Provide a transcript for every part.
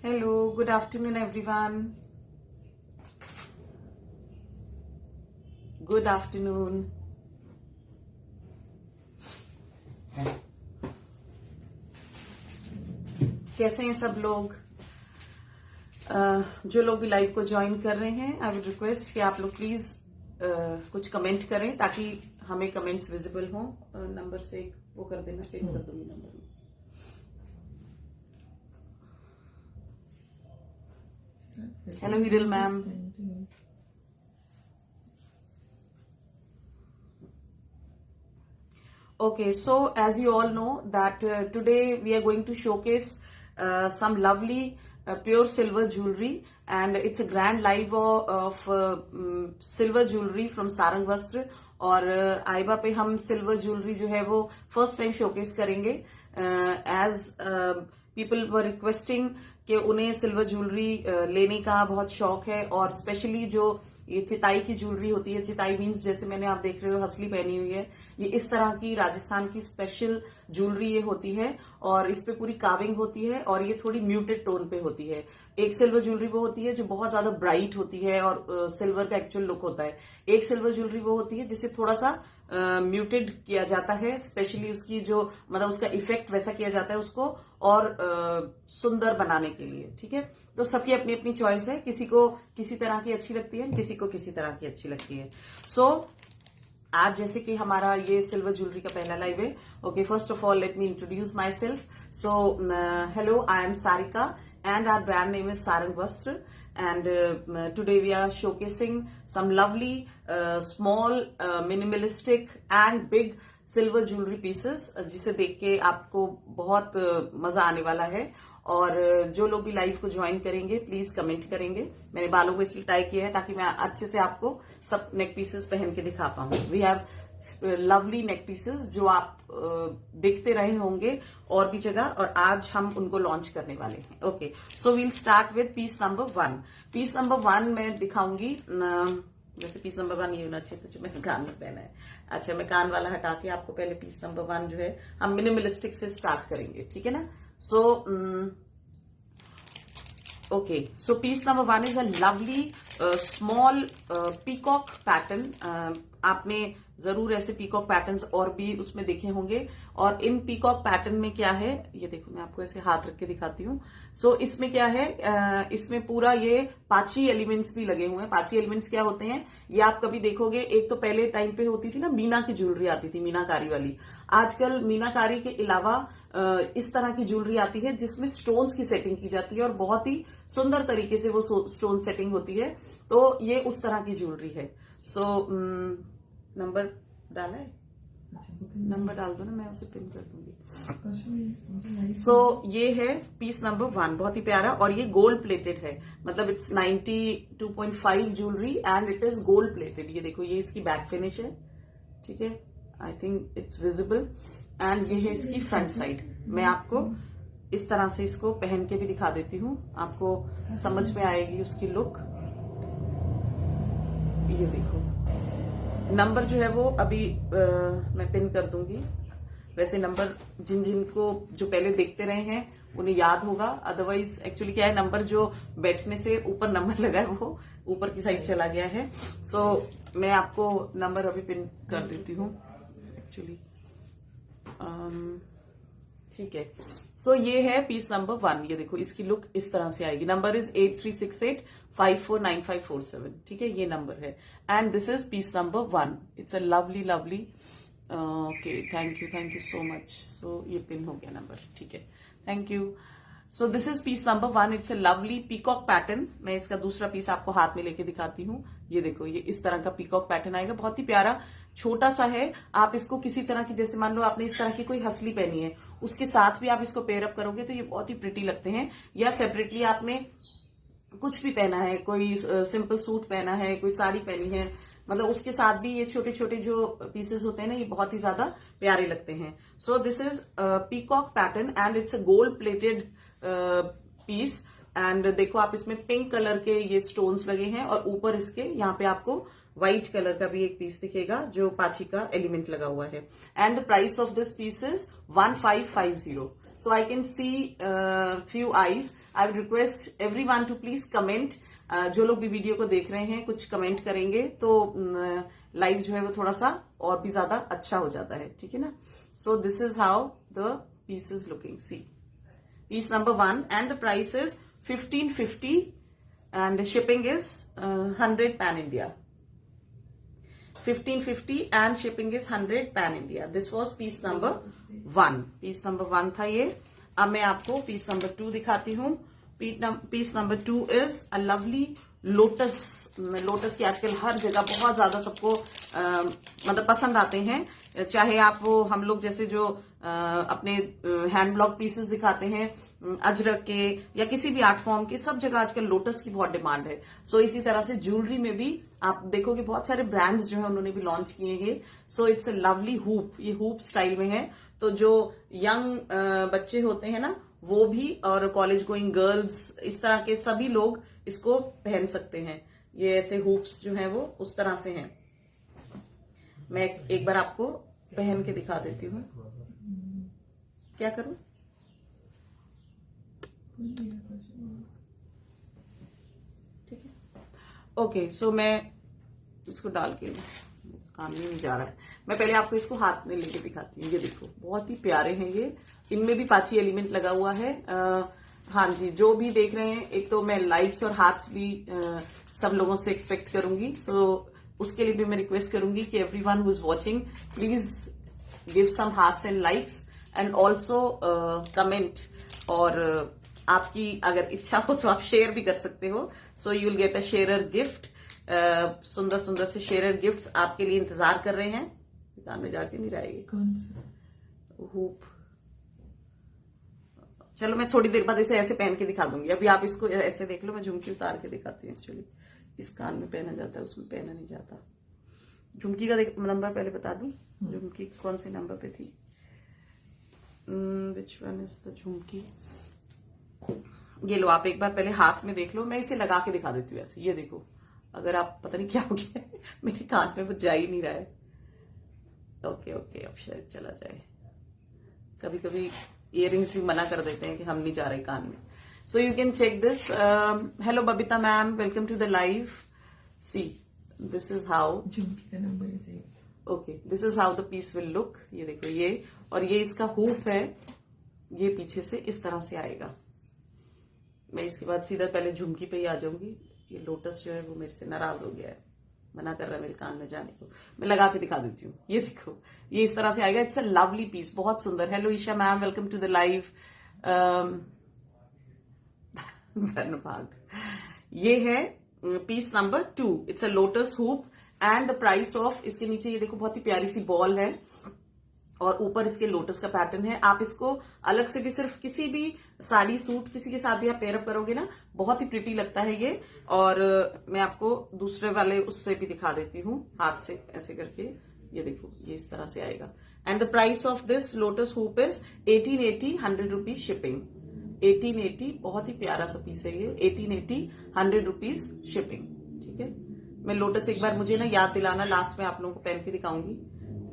Hello, good afternoon, everyone. Good afternoon. कैसे हैं सब लोग? जो लोग भी लाइव को ज्वाइन कर रहे हैं, आई वुड रिक्वेस्ट कि आप लोग प्लीज कुछ कमेंट करें ताकि हमें कमेंट्स विजिबल हों। नंबर से वो कर देना, पिन कर दूंगी नंबर में। Hello, Hiral ma'am. Okay, so as you all know that today we are going to showcase some lovely pure silver jewelry, and it's a grand live of silver jewelry from Sarang Vastra. और आइबा पे हम silver jewellery जो है वो first time showcase करेंगे as people were requesting कि उन्हें सिल्वर ज्वेलरी लेने का बहुत शौक है। और स्पेशली जो ये चिताई की ज्वेलरी होती है, चिताई मीन्स जैसे मैंने आप देख रहे हो हसली पहनी हुई है, ये इस तरह की राजस्थान की स्पेशल ज्वेलरी ये होती है और इस पे पूरी काविंग होती है और ये थोड़ी म्यूटेड टोन पे होती है। एक सिल्वर ज्वेलरी वो होती है जो बहुत ज्यादा ब्राइट होती है और सिल्वर का एक्चुअल लुक होता है। एक सिल्वर ज्वेलरी वो होती है जिसे थोड़ा सा म्यूटेड किया जाता है, स्पेशली उसकी जो मतलब उसका इफेक्ट वैसा किया जाता है उसको और सुंदर बनाने के लिए। ठीक है, तो सबकी अपनी अपनी चॉइस है, किसी को किसी तरह की अच्छी लगती है, किसी को किसी तरह की अच्छी लगती है। सो आज जैसे कि हमारा ये सिल्वर ज्वेलरी का पहला लाइव है। Okay, first of all let me introduce my self. So hello, I am Sarika and our brand name is Sarang Vastra, and today we are showcasing some lovely small minimalistic and big silver jewelry pieces जिसे देख के आपको बहुत मजा आने वाला है। और जो लोग भी लाइव को ज्वाइन करेंगे प्लीज कमेंट करेंगे। मैंने बालों को इसलिए टाई किया है ताकि मैं अच्छे से आपको सब नेक पीसेस पहन के दिखा पाऊं। We have lovely neck pieces जो आप देखते रहे होंगे और भी जगह, और आज हम उनको लॉन्च करने वाले हैं। Okay, so we'll start with piece number 1। Piece number 1 मैं दिखाऊंगी। वैसे पीस नंबर 1 ये होना चाहिए था जो मैंने कान में पहना है। अच्छा, मैं कान वाला हटा के आपको पहले पीस नंबर 1 जो है हम मिनिमलिस्टिक से स्टार्ट करेंगे, ठीक है ना। So okay, so piece number 1 is a lovely small peacock pattern. आपने जरूर ऐसे पीकॉक पैटर्न्स और भी उसमें देखे होंगे। और इन पीकॉक पैटर्न में क्या है, ये देखो मैं आपको ऐसे हाथ रख के दिखाती हूँ। सो इसमें क्या है, इसमें पूरा ये पाची एलिमेंट्स भी लगे हुए हैं। पाची एलिमेंट्स क्या होते हैं ये आप कभी देखोगे। एक तो पहले टाइम पे होती थी ना मीना की ज्वेलरी आती थी, मीनाकारी वाली। आजकल मीनाकारी के अलावा इस तरह की ज्वेलरी आती है जिसमें स्टोन्स की सेटिंग की जाती है और बहुत ही सुंदर तरीके से वो स्टोन सेटिंग होती है। तो ये उस तरह की ज्वेलरी है। सो नंबर डाला है, नंबर डाल दो ना, मैं उसे पिन कर दूंगी। सो ये है पीस नंबर 1, बहुत ही प्यारा। और ये गोल्ड प्लेटेड है, मतलब it's 92.5 jewellery and it is gold plated. ये देखो, ये इसकी बैक फिनिश है, ठीक है, I think it's visible. And ये है इसकी फ्रंट साइड। मैं आपको इस तरह से इसको पहन के भी दिखा देती हूँ, आपको समझ में आएगी उसकी लुक। ये देखो, नंबर जो है वो अभी मैं पिन कर दूंगी। वैसे नंबर जिन जिनको जो पहले देखते रहे हैं उन्हें याद होगा, अदरवाइज एक्चुअली क्या है, नंबर जो बैठने से ऊपर नंबर लगा है वो ऊपर की साइड चला गया है। सो मैं आपको नंबर अभी पिन कर देती हूँ एक्चुअली, ठीक है। सो ये है पीस नंबर 1। ये देखो, इसकी लुक इस तरह से आएगी। नंबर इज 8368549547, ठीक है, ये नंबर है। And this is piece number 1। It's a lovely lovely. Okay, thank you so much. So ये पिन हो गया नंबर, ठीक है, thank you. So this is piece number 1। It's a lovely peacock pattern. मैं इसका दूसरा पीस आपको हाथ में लेके दिखाती हूँ। ये देखो, ये इस तरह का पीकॉक पैटर्न आएगा, बहुत ही प्यारा, छोटा सा है। आप इसको किसी तरह की, जैसे मान लो आपने इस तरह की कोई हसली पहनी है, उसके साथ भी आप इसको पेयर अप करोगे तो ये बहुत ही प्रिटी लगते हैं। या सेपरेटली आपने कुछ भी पहना है, कोई सिंपल सूट पहना है, कोई साड़ी पहनी है, मतलब उसके साथ भी ये छोटे छोटे जो पीसेस होते हैं ना, ये बहुत ही ज्यादा प्यारे लगते हैं। So this is peacock pattern and it's a gold plated piece. And देखो, आप इसमें पिंक कलर के ये स्टोन्स लगे हैं और ऊपर इसके यहाँ पे आपको व्हाइट कलर का भी एक पीस दिखेगा जो पाची का एलिमेंट लगा हुआ है। And the price of this piece is 1550। so I can see few eyes. I would request everyone to please comment. जो लोग भी वीडियो को देख रहे हैं कुछ कमेंट करेंगे तो लाइव जो है वो थोड़ा सा और भी ज्यादा अच्छा हो जाता है, ठीक है ना. So this is how the piece is looking. See piece number 1 and the price is 1550 and shipping is 100 pan India. 1550 and shipping is 100 pan India. This was piece number 1. Piece number 1 था ये. अब मैं आपको piece number 2 दिखाती हूँ. Piece number 2 is a lovely lotus. Lotus की आजकल हर जगह बहुत ज्यादा सबको मतलब पसंद आते हैं. चाहे आप वो हम लोग जैसे जो अपने हैंड ब्लॉक पीसेस दिखाते हैं अजरक के या किसी भी आर्ट फॉर्म के, सब जगह आजकल लोटस की बहुत डिमांड है. सो इसी तरह से ज्वेलरी में भी आप देखोगे बहुत सारे ब्रांड्स जो है उन्होंने भी लॉन्च किए हैं. सो इट्स अ लवली हुप. ये हुप स्टाइल में है. तो जो यंग बच्चे होते हैं ना वो भी और कॉलेज गोइंग गर्ल्स इस तरह के सभी लोग इसको पहन सकते हैं. ये ऐसे हुप्स जो हैं वो उस तरह से हैं. मैं एक बार आपको पहन के दिखा देती हूँ. क्या करूं? ठीक है. ओके. सो मैं इसको डाल के काम ही नहीं जा रहा है. मैं पहले आपको इसको हाथ में लेके दिखाती हूँ. ये देखो बहुत ही प्यारे हैं ये. इनमें भी पाची एलिमेंट लगा हुआ है. हाँ जी, जो भी देख रहे हैं एक तो मैं लाइक्स और हार्ट्स भी सब लोगों से एक्सपेक्ट करूंगी. सो उसके लिए भी मैं रिक्वेस्ट करूंगी कि everyone who is watching please give some hearts and likes and also comment. और आपकी अगर इच्छा हो तो आप शेयर भी कर सकते हो. So you will get a sharer gift. सुंदर सुंदर से शेयरर गिफ्ट्स आपके लिए इंतजार कर रहे हैं. दुकान में जाके नहीं रहेगी. कौन सा हुप? चलो मैं थोड़ी देर बाद इसे ऐसे पहन के दिखा दूंगी. अभी आप इसको ऐसे देख लो. मैं झुमकी उतार के दिखाती हूँ. एक्चुअली इस कान में पहना जाता है, उसमें पहना नहीं जाता. झुमकी का नंबर पहले बता दूं. झुमकी कौन से नंबर पे थी? विच वन इज द झुमकी? ये लो आप एक बार पहले हाथ में देख लो. मैं इसे लगा के दिखा देती हूँ ऐसे. ये देखो. अगर आप पता नहीं क्या हो गया मेरे कान में वो जा ही नहीं रहा है. ओके ओके, अब शायद चला जाए. कभी कभी इयररिंग्स भी मना कर देते हैं कि हम नहीं जा रहे कान में. So you can check this. Hello Babita ma'am, welcome to the live. See, this is how. झुमकी का नंबर है. Okay, this is how the piece will look. ये देखो ये, और ये इसका हुप है. ये पीछे से इस तरह से आएगा. मैं इसके बाद सीधा पहले झुमकी पे ही आ जाऊंगी. ये लोटस जो है वो मेरे से नाराज हो गया है, मना कर रहा है मेरे कान में जाने को. मैं लगा के दिखा देती हूँ. ये देखो ये इस तरह से आएगा. इट्स अ लवली पीस, बहुत सुंदर. Hello Isha ma'am, welcome to the live. धन्यवाद. ये है piece number 2. It's a lotus hoop and the price of. इसके नीचे ये देखो बहुत ही प्यारी सी बॉल है और ऊपर इसके लोटस का पैटर्न है. आप इसको अलग से भी सिर्फ किसी भी साड़ी सूट किसी के साथ भी आप पेयरअप करोगे ना, बहुत ही प्रिटी लगता है ये. और मैं आपको दूसरे वाले उससे भी दिखा देती हूँ हाथ से ऐसे करके. ये देखो ये इस तरह से आएगा. And the price of this lotus hoop is 1880, 100 rupees shipping. 1880, बहुत ही प्यारा सा पीस है ये. 1880, 100 रुपीज शिपिंग. ठीक है. मैं लोटस एक बार मुझे ना याद दिलाना, लास्ट में आप लोगों को पहन के दिखाऊंगी.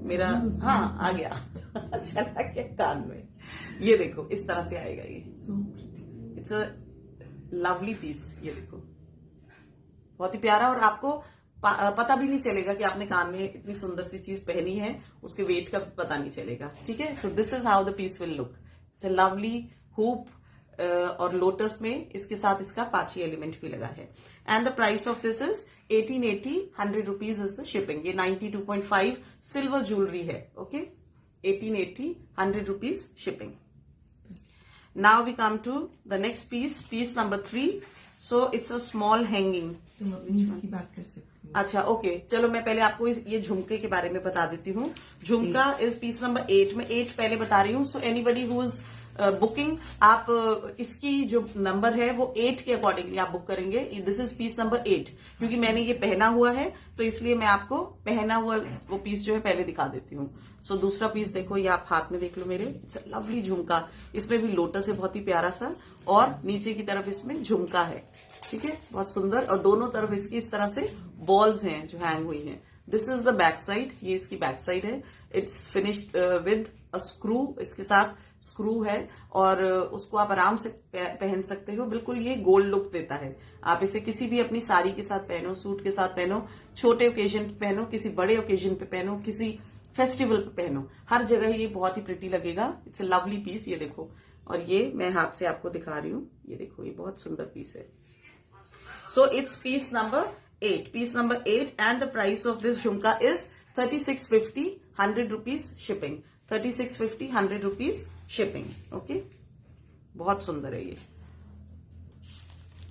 मेरा हाँ आ गया चला गया कान में. ये देखो इस तरह से आएगा ये. It's a lovely piece. ये देखो बहुत ही प्यारा. और आपको पता भी नहीं चलेगा कि आपने कान में इतनी सुंदर सी चीज पहनी है. उसके वेट का पता नहीं चलेगा. ठीक है. So this is how the piece will look. It's a lovely hoop और लोटस में इसके साथ इसका पाची एलिमेंट भी लगा है. And the price of this is 1880, 100 rupees is the shipping. ये 92.5 सिल्वर ज्वेलरी है. Okay. 1880, 100 rupees shipping. Now we come to the next piece. Piece number 3. So it's a small hanging. तुम अपनी इसकी बात कर सकती हो. अच्छा ओके. चलो मैं पहले आपको ये झुमके के बारे में बता देती हूँ. झुमका इज पीस नंबर 8. मैं 8 पहले बता रही हूँ. So anybody who is booking, आप इसकी जो नंबर है वो 8 के अकॉर्डिंगली आप बुक करेंगे. This is piece number 8. क्योंकि मैंने ये पहना हुआ है तो इसलिए मैं आपको पहना हुआ वो पीस जो है पहले दिखा देती हूँ. सो दूसरा पीस देखो, ये आप हाथ में देख लो मेरे. इट्स लवली झुमका. इसमें भी लोटस है बहुत ही प्यारा सा, और नीचे की तरफ इसमें झुमका है. ठीक है. बहुत सुंदर. और दोनों तरफ इसकी इस तरह से बॉल्स हैं जो हैंग हुई हैं. This is the back side. ये इसकी बैक साइड है. It's finished with a screw, इसके साथ स्क्रू है और उसको आप आराम से पहन सकते हो। बिल्कुल ये गोल्ड लुक देता है। आप इसे किसी भी अपनी साड़ी के साथ पहनो, सूट के साथ पहनो, छोटे ओकेजन पे पहनो, किसी बड़े ओकेजन पे पहनो, किसी फेस्टिवल पे पहनो, हर जगह ये बहुत ही प्रिटी लगेगा। इट्स अ लवली पीस, ये देखो। और ये मैं हाथ से आपको दिखा रही हूँ, ये देखो, ये बहुत सुंदर पीस है। So it's piece number 8, piece number 8 and the price of this jhumka is 3650, 100 rupees shipping. 3650, 100 rupees shipping. Okay, बहुत सुंदर है ये।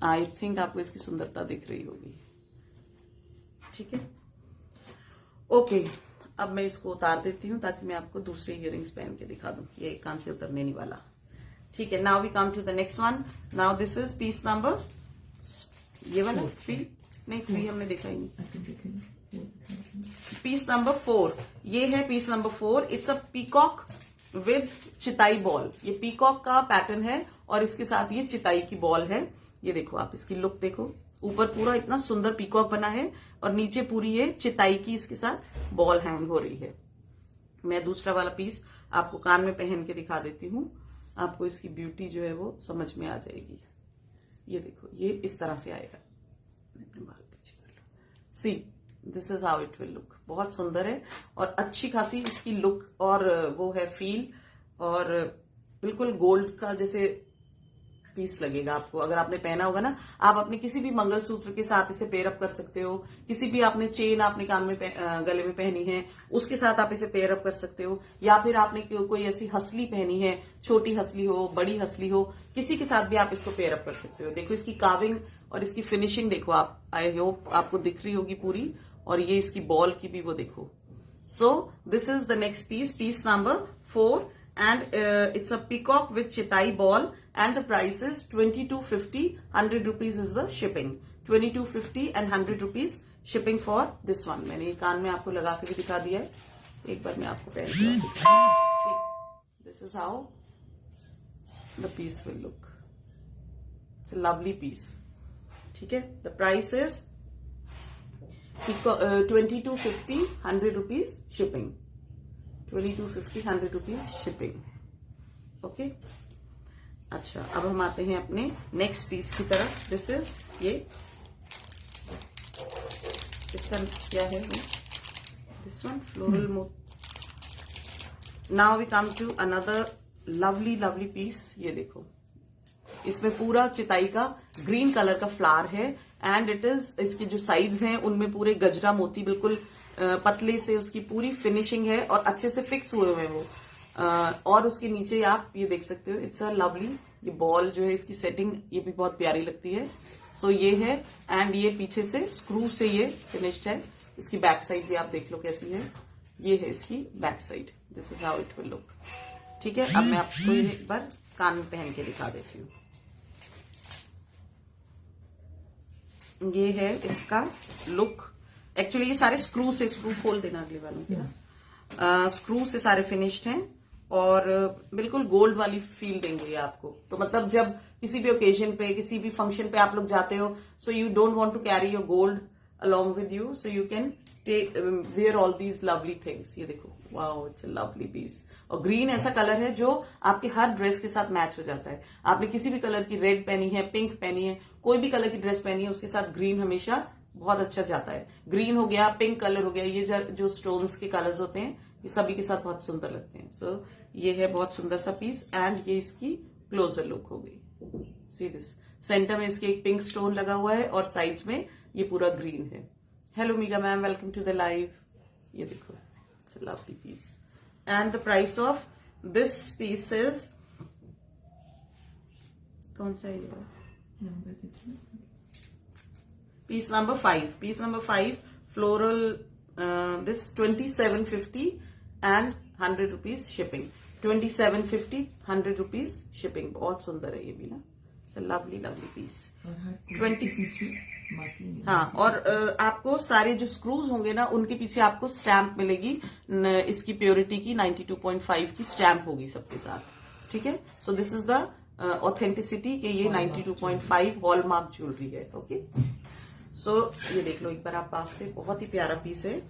आई थिंक आपको इसकी सुंदरता दिख रही होगी। ठीक है, ओके। अब मैं इसको उतार देती हूँ ताकि मैं आपको दूसरे इयरिंग्स पहन के दिखा दूं। ये एक कान से उतरने नहीं वाला। ठीक है, now we come to the next one. Now this is piece number, ये वाला 3 नहीं, 3 हमने देखा ही नहीं। पीस नंबर 4, ये है piece number 4। It's a peacock with chitai ball. ये पीकॉक का पैटर्न है और इसके साथ ये चिताई की बॉल है। ये देखो, आप इसकी लुक देखो, ऊपर पूरा इतना सुंदर पीकॉक बना है और नीचे पूरी ये चिताई की इसके साथ बॉल हैंग हो रही है। मैं दूसरा वाला पीस आपको कान में पहन के दिखा देती हूँ, आपको इसकी ब्यूटी जो है वो समझ में आ जाएगी। ये देखो, ये इस तरह से आएगा। See, this is how it will look. बहुत सुंदर है और अच्छी खासी इसकी लुक और वो है फील, और बिल्कुल गोल्ड का जैसे पीस लगेगा आपको। अगर आपने पहना होगा ना, आप अपने किसी भी मंगलसूत्र के साथ इसे पेयर अप कर सकते हो। किसी भी आपने चेन आपने कान में गले में पहनी है, उसके साथ आप इसे पेयर अप कर सकते हो। या फिर आपने कोई ऐसी हसली पहनी है, छोटी हसली हो, बड़ी हसली हो, किसी के साथ भी आप इसको पेयर अप कर सकते हो। देखो इसकी कार्विंग और इसकी फिनिशिंग देखो आप, आई होप आपको दिख रही होगी पूरी। और ये इसकी बॉल की भी वो देखो। So this is the next piece, piece number 4 and it's a peacock with chitai ball and the price is 2250, 100 rupees is the shipping। 2250 and 100 rupees shipping for this one। मैंने ये कान में आपको लगा के भी दिखा दिया है, एक बार मैं आपको पहन के दिखा। See, this is how the piece will look। It's a lovely piece। ठीक है, the price is 2250, 100 rupees shipping। 2250, 100 rupees shipping. Okay, अच्छा, अब हम आते हैं अपने नेक्स्ट पीस की तरफ। दिस इज ये, इसका क्या है, this one floral motif. Now we come to another lovely lovely piece. ये देखो, इसमें पूरा चिताई का ग्रीन कलर का फ्लावर है एंड इट इज, इसकी जो साइड्स हैं उनमें पूरे गजरा मोती बिल्कुल पतले से उसकी पूरी फिनिशिंग है और अच्छे से फिक्स हुए हुए वो। और उसके नीचे आप ये देख सकते हो, इट्स अ लवली, ये बॉल जो है इसकी सेटिंग ये भी बहुत प्यारी लगती है। सो ये है एंड ये पीछे से स्क्रू से ये फिनिश्ड है। इसकी बैक साइड भी आप देख लो कैसी है, ये है इसकी back side. This is how it will look. ठीक है, अब मैं आपको एक बार कान में पहन के दिखा देती हूँ। ये है इसका लुक। एक्चुअली ये सारे स्क्रू से, स्क्रू खोल देना अगले वालों के ना, स्क्रू से सारे फिनिश्ड हैं और बिल्कुल गोल्ड वाली फील देंगे ये आपको। तो मतलब जब किसी भी ओकेजन पे, किसी भी फंक्शन पे आप लोग जाते हो, so you don't want to carry your gold along with you, so you can take wear all these lovely things। ये देखो, wow, it's a lovely piece. और ग्रीन ऐसा कलर है जो आपके हर ड्रेस के साथ मैच हो जाता है। आपने किसी भी कलर की रेड पहनी है, पिंक पहनी है, कोई भी कलर की ड्रेस पहनी है, उसके साथ ग्रीन हमेशा बहुत अच्छा जाता है। ग्रीन हो गया, पिंक कलर हो गया, ये जो स्टोन्स के कलर्स होते हैं ये सभी के साथ बहुत सुंदर लगते हैं। सो ये है बहुत सुंदर सा पीस एंड ये इसकी क्लोजर लुक हो गई। सी दिस, सेंटर में इसके एक पिंक स्टोन लगा हुआ है और साइड्स में ये पूरा ग्रीन है। Hello Meega ma'am, welcome to the live. ये देखो, it's a lovely piece and the price of this piece is, कौन सा है piece number 5, piece number 5 floral, this 2750 and 100 rupees shipping. 2750, 100 rupees shipping. बहुत सुंदर है ये भी ना, it's a lovely lovely piece. 20, हाँ, और आपको सारे जो स्क्रूज होंगे ना उनके पीछे आपको स्टैंप मिलेगी, इसकी प्योरिटी की 92.5 की स्टैंप होगी सबके साथ। ठीक है, so this is the authenticity कि ये 92.5 हॉलमार्क ज्वेलरी है। ओके, सो ये देख लो एक बार आप पास से, बहुत ही प्यारा पीस है।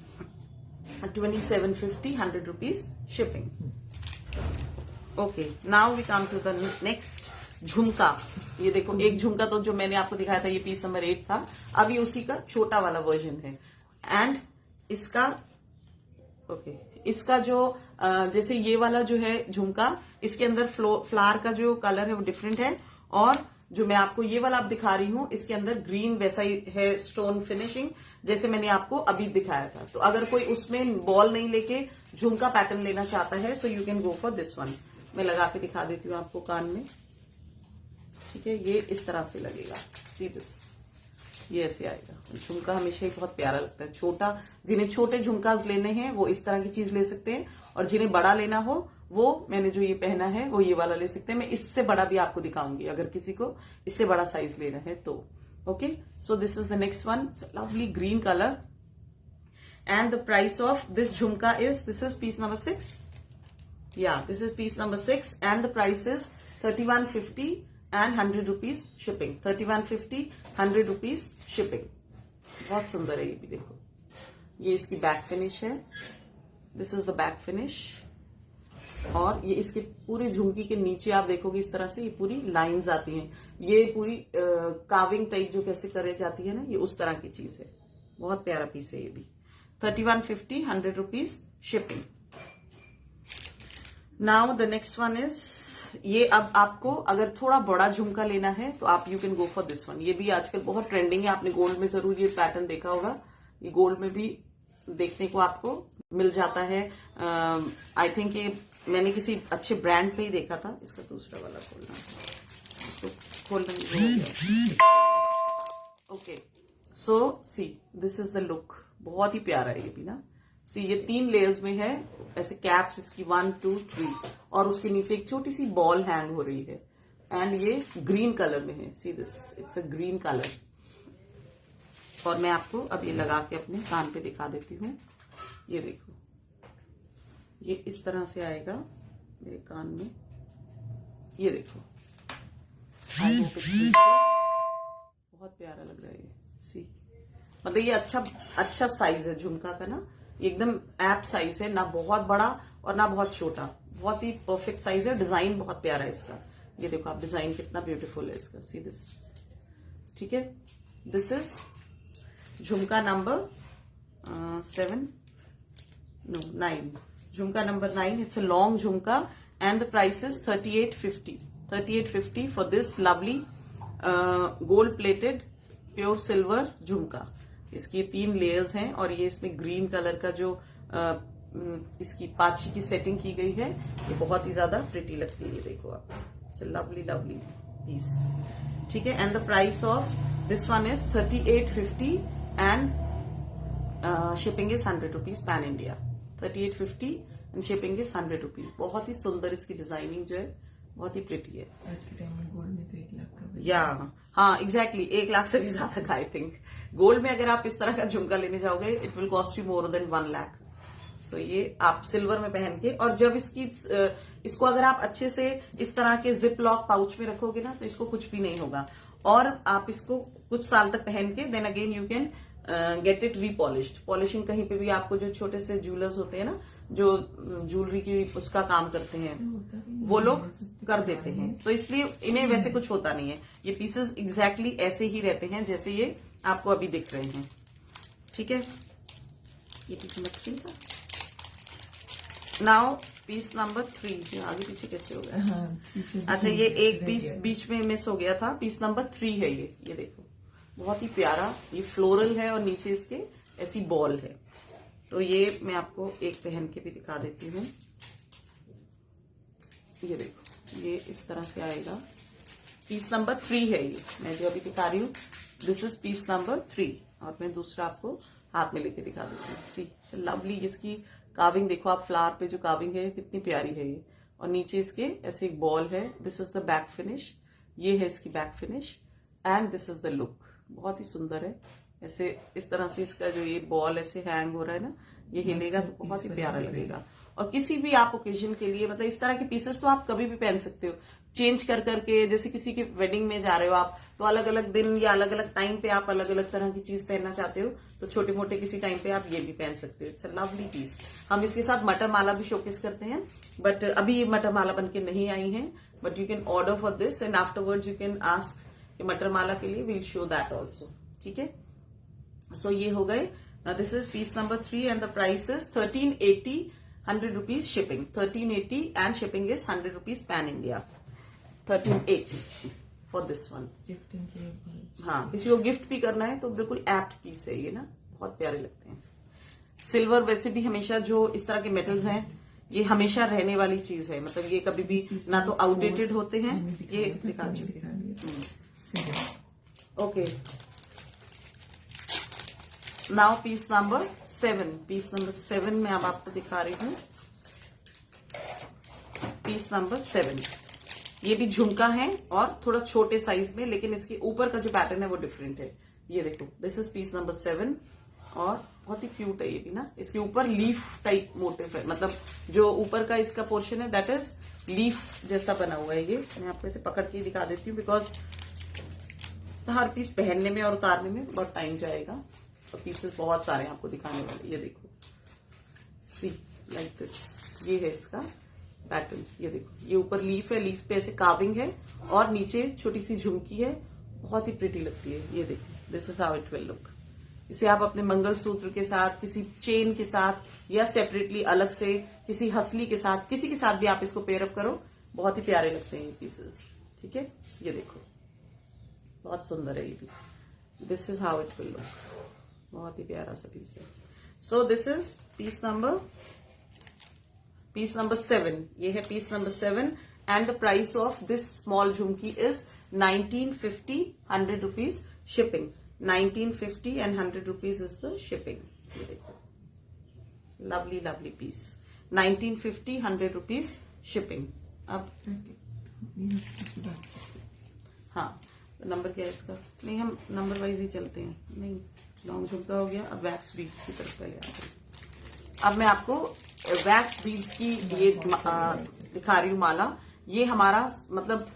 2750, 100 rupees shipping. Okay, now we come to the next झुमका. ये देखो, एक झुमका तो जो मैंने आपको दिखाया था ये पीस नंबर 8 था, अब ये उसी का छोटा वाला वर्जन है. एंड इसका इसका जो जैसे ये वाला जो है झुमका, इसके अंदर फ्लावर का जो कलर है वो डिफरेंट है, और जो मैं आपको ये वाला अब दिखा रही हूं इसके अंदर ग्रीन वैसा ही है, स्टोन फिनिशिंग जैसे मैंने आपको अभी दिखाया था. तो अगर कोई उसमें बॉल नहीं लेके झुमका पैटर्न लेना चाहता है सो you can go for this one. मैं लगा के दिखा देती हूँ आपको कान में. ठीक है, ये इस तरह से लगेगा. सी दिस, ये ऐसे आएगा. झुमका हमेशा ही बहुत प्यारा लगता है. छोटा, जिन्हें छोटे झुमकाज लेने हैं वो इस तरह की चीज ले सकते हैं, और जिन्हें बड़ा लेना हो वो मैंने जो ये पहना है वो ये वाला ले सकते हैं. मैं इससे बड़ा भी आपको दिखाऊंगी अगर किसी को इससे बड़ा साइज लेना है तो. Okay, so this is the next one, lovely green colour. And the price of this jhumka is, this is piece number 6. Yeah, this is piece number 6 and the price is 3150 and 100 rupees shipping. 3150, 100 rupees shipping. बहुत सुंदर है ये भी. देखो, ये इसकी back finish है. This is the back finish. और ये इसके पूरी झुमकी के नीचे आप देखोगे इस तरह से ये पूरी लाइंस आती हैं. ये पूरी कार्विंग टाइप जो कैसे करे जाती है ना, ये उस तरह की चीज है. बहुत प्यारा पीस है ये भी. 3150, 100 rupees shipping. Now the next one is, ये अब आपको अगर थोड़ा बड़ा झुमका लेना है तो आप you can go for this one. ये भी आजकल बहुत ट्रेंडिंग है. आपने गोल्ड में जरूर ये पैटर्न देखा होगा. ये गोल्ड में भी देखने को आपको मिल जाता है. आई थिंक ये मैंने किसी अच्छे ब्रांड पे ही देखा था. इसका दूसरा वाला खोलना, इसको खोलना. Okay, so C this is the look. बहुत ही प्यारा है ये भी ना. सी, ये 3 लेयर्स में है. ऐसे कैप्स इसकी 1, 2, 3, और उसके नीचे एक छोटी सी बॉल हैंग हो रही है. एंड ये ग्रीन कलर में है. See this, it's a green colour. और मैं आपको अब ये लगा के अपने कान पे दिखा देती हूँ. ये देखो, ये इस तरह से आएगा मेरे कान में. ये देखो, आई होप इट्स बहुत प्यारा लग रहा है ये. सी, मतलब ये अच्छा साइज है झुमका का ना. एकदम ऐप साइज है, ना बहुत बड़ा और ना बहुत छोटा. बहुत ही परफेक्ट साइज है. डिजाइन बहुत प्यारा है इसका. ये देखो आप, डिजाइन कितना ब्यूटीफुल है इसका. See this. ठीक है, दिस इज झुमका नंबर 9. झुमका नंबर 9. इट्स अ लॉन्ग झुमका and the price is 3850. 3850 for this lovely gold plated pure silver झुमका. इसकी 3 लेयर्स हैं और ये इसमें ग्रीन कलर का जो इसकी पाची की सेटिंग की गई है ये बहुत ही ज्यादा प्रिटी लगती है. ये देखो आप, it's a lovely lovely piece. ठीक है, and the price of this one is 3850 and shipping is 100 rupees pan India. 3850 and shipping is 100 rupees. बहुत ही सुंदर इसकी डिजाइनिंग जो है, बहुत ही प्रिटी है. आज के टाइम में गोल्ड में तो 1 लाख का. या हाँ, एग्जैक्टली 1 लाख से भी ज्यादा का. आई थिंक गोल्ड में अगर आप इस तरह का झुमका लेने जाओगे it will cost you more than 1 lakh. So ये आप सिल्वर में पहन के, और जब इसको अगर आप अच्छे से इस तरह के जिप लॉक पाउच में रखोगे ना तो इसको कुछ भी नहीं होगा. और आप इसको कुछ साल तक पहन के then again you can get it repolished. Polishing कहीं पे भी आपको जो छोटे से ज्वेलर्स होते हैं ना, जो ज्वेलरी की उसका काम करते हैं, वो लोग कर देते हैं. तो इसलिए इन्हें वैसे कुछ होता नहीं है. ये पीसेस एग्जैक्टली ऐसे ही रहते हैं जैसे ये आपको अभी दिख रहे हैं. ठीक है, ये पीस नंबर 3 था. Now piece number 3. आगे पीछे कैसे हो गया? हाँ, अच्छा, ये एक पीस बीच में मिस हो गया था. पीस नंबर 3 है ये देखो, बहुत ही प्यारा. ये फ्लोरल है और नीचे इसके ऐसी बॉल है. तो ये मैं आपको एक पहन के भी दिखा देती हूँ. ये देखो, ये इस तरह से आएगा. पीस नंबर 3 है ये, मैं जो अभी दिखा रही हूँ. दिस इज पीस नंबर 3 और मैं दूसरा आपको हाथ में लेके दिखा देती हूँ. सी, लवली. इसकी कार्विंग देखो आप, फ्लावर पे जो कार्विंग है कितनी प्यारी है ये. और नीचे इसके ऐसे एक बॉल है. This is the back finish. ये है इसकी back finish and this is the look. बहुत ही सुंदर है. ऐसे इस तरह से इसका जो ये बॉल ऐसे हैंग हो रहा है ना, ये हिलेगा तो बहुत ही प्यारा लगेगा. और किसी भी आप ओकेजन के लिए, मतलब इस तरह के पीसेस तो आप कभी भी पहन सकते हो, चेंज कर करके। जैसे किसी की वेडिंग में जा रहे हो आप, तो अलग अलग दिन या अलग अलग टाइम पे आप अलग अलग तरह की चीज पहनना चाहते हो, तो छोटे मोटे किसी टाइम पे आप ये भी पहन सकते हो। It's a lovely piece. हम इसके साथ मटर माला भी शोकेस करते हैं, बट अभी ये मटर माला बनके नहीं आई है, but you can order for this and afterwards you can ask कि मटर माला के लिए विल शो दैट ऑल्सो। ठीक है, सो ये हो गए। This is piece number 3 and the price is 1380, 100 rupees shipping, 1380 and shipping is 100 rupees pan India, 1380 for this one। Gifting के लिए हाँ, किसी को गिफ्ट भी करना है तो बिल्कुल एप्ट पीस है ये ना, बहुत प्यारे लगते हैं। सिल्वर वैसे भी हमेशा, जो इस तरह के मेटल्स हैं, ये हमेशा रहने वाली चीज है, मतलब ये कभी भी ना तो आउटडेटेड होते हैं। ये दिखा okay, now piece number 7। Piece number 7 में अब आपको दिखा रही हूँ। पीस नंबर 7, ये भी झुमका है और थोड़ा छोटे साइज में, लेकिन इसके ऊपर का जो पैटर्न है वो डिफरेंट है। ये देखो, दिस इज पीस नंबर 7 और बहुत ही क्यूट है ये भी ना। इसके ऊपर लीफ टाइप मोटिव है, मतलब जो ऊपर का इसका पोर्शन है दैट इज लीफ जैसा बना हुआ है। ये मैं आपको इसे पकड़ के दिखा देती हूँ, बिकॉज हर पीस पहनने में और उतारने में बहुत टाइम जाएगा, और पीसेस बहुत सारे हैं आपको दिखाने वाले। ये देखो, सी लाइक दिस, ये है इसका पैटर्न। ये देखो, ये ऊपर लीफ है, लीफ पे ऐसे कार्विंग है और नीचे छोटी सी झुमकी है, बहुत ही प्रिटी लगती है। ये देखो, this is how it will look. इसे आप अपने मंगलसूत्र के साथ, किसी चेन के साथ, या सेपरेटली अलग से किसी हसली के साथ, किसी के साथ भी आप इसको पेयर अप करो, बहुत ही प्यारे लगते हैं ये पीसेस। ठीक है, ये देखो, बहुत सुंदर है ये भी। This is how it will look, बहुत ही प्यारा सा पीस है। So this is piece number 7। ये है piece number 7 and the price of this small jhumki is 1950, 100 rupees shipping, 1950 and 100 rupees is the shipping। ये देखो, lovely lovely piece, 1950, 100 rupees shipping। अब हाँ, नंबर क्या है इसका? नहीं, हम नंबर वाइज ही चलते हैं। नहीं, लॉन्ग झुमका हो गया, अब वैक्स बीड्स की तरफ पहले आते हैं। अब मैं आपको वैक्स बीड्स की ये दिखा रही हूँ माला। ये हमारा मतलब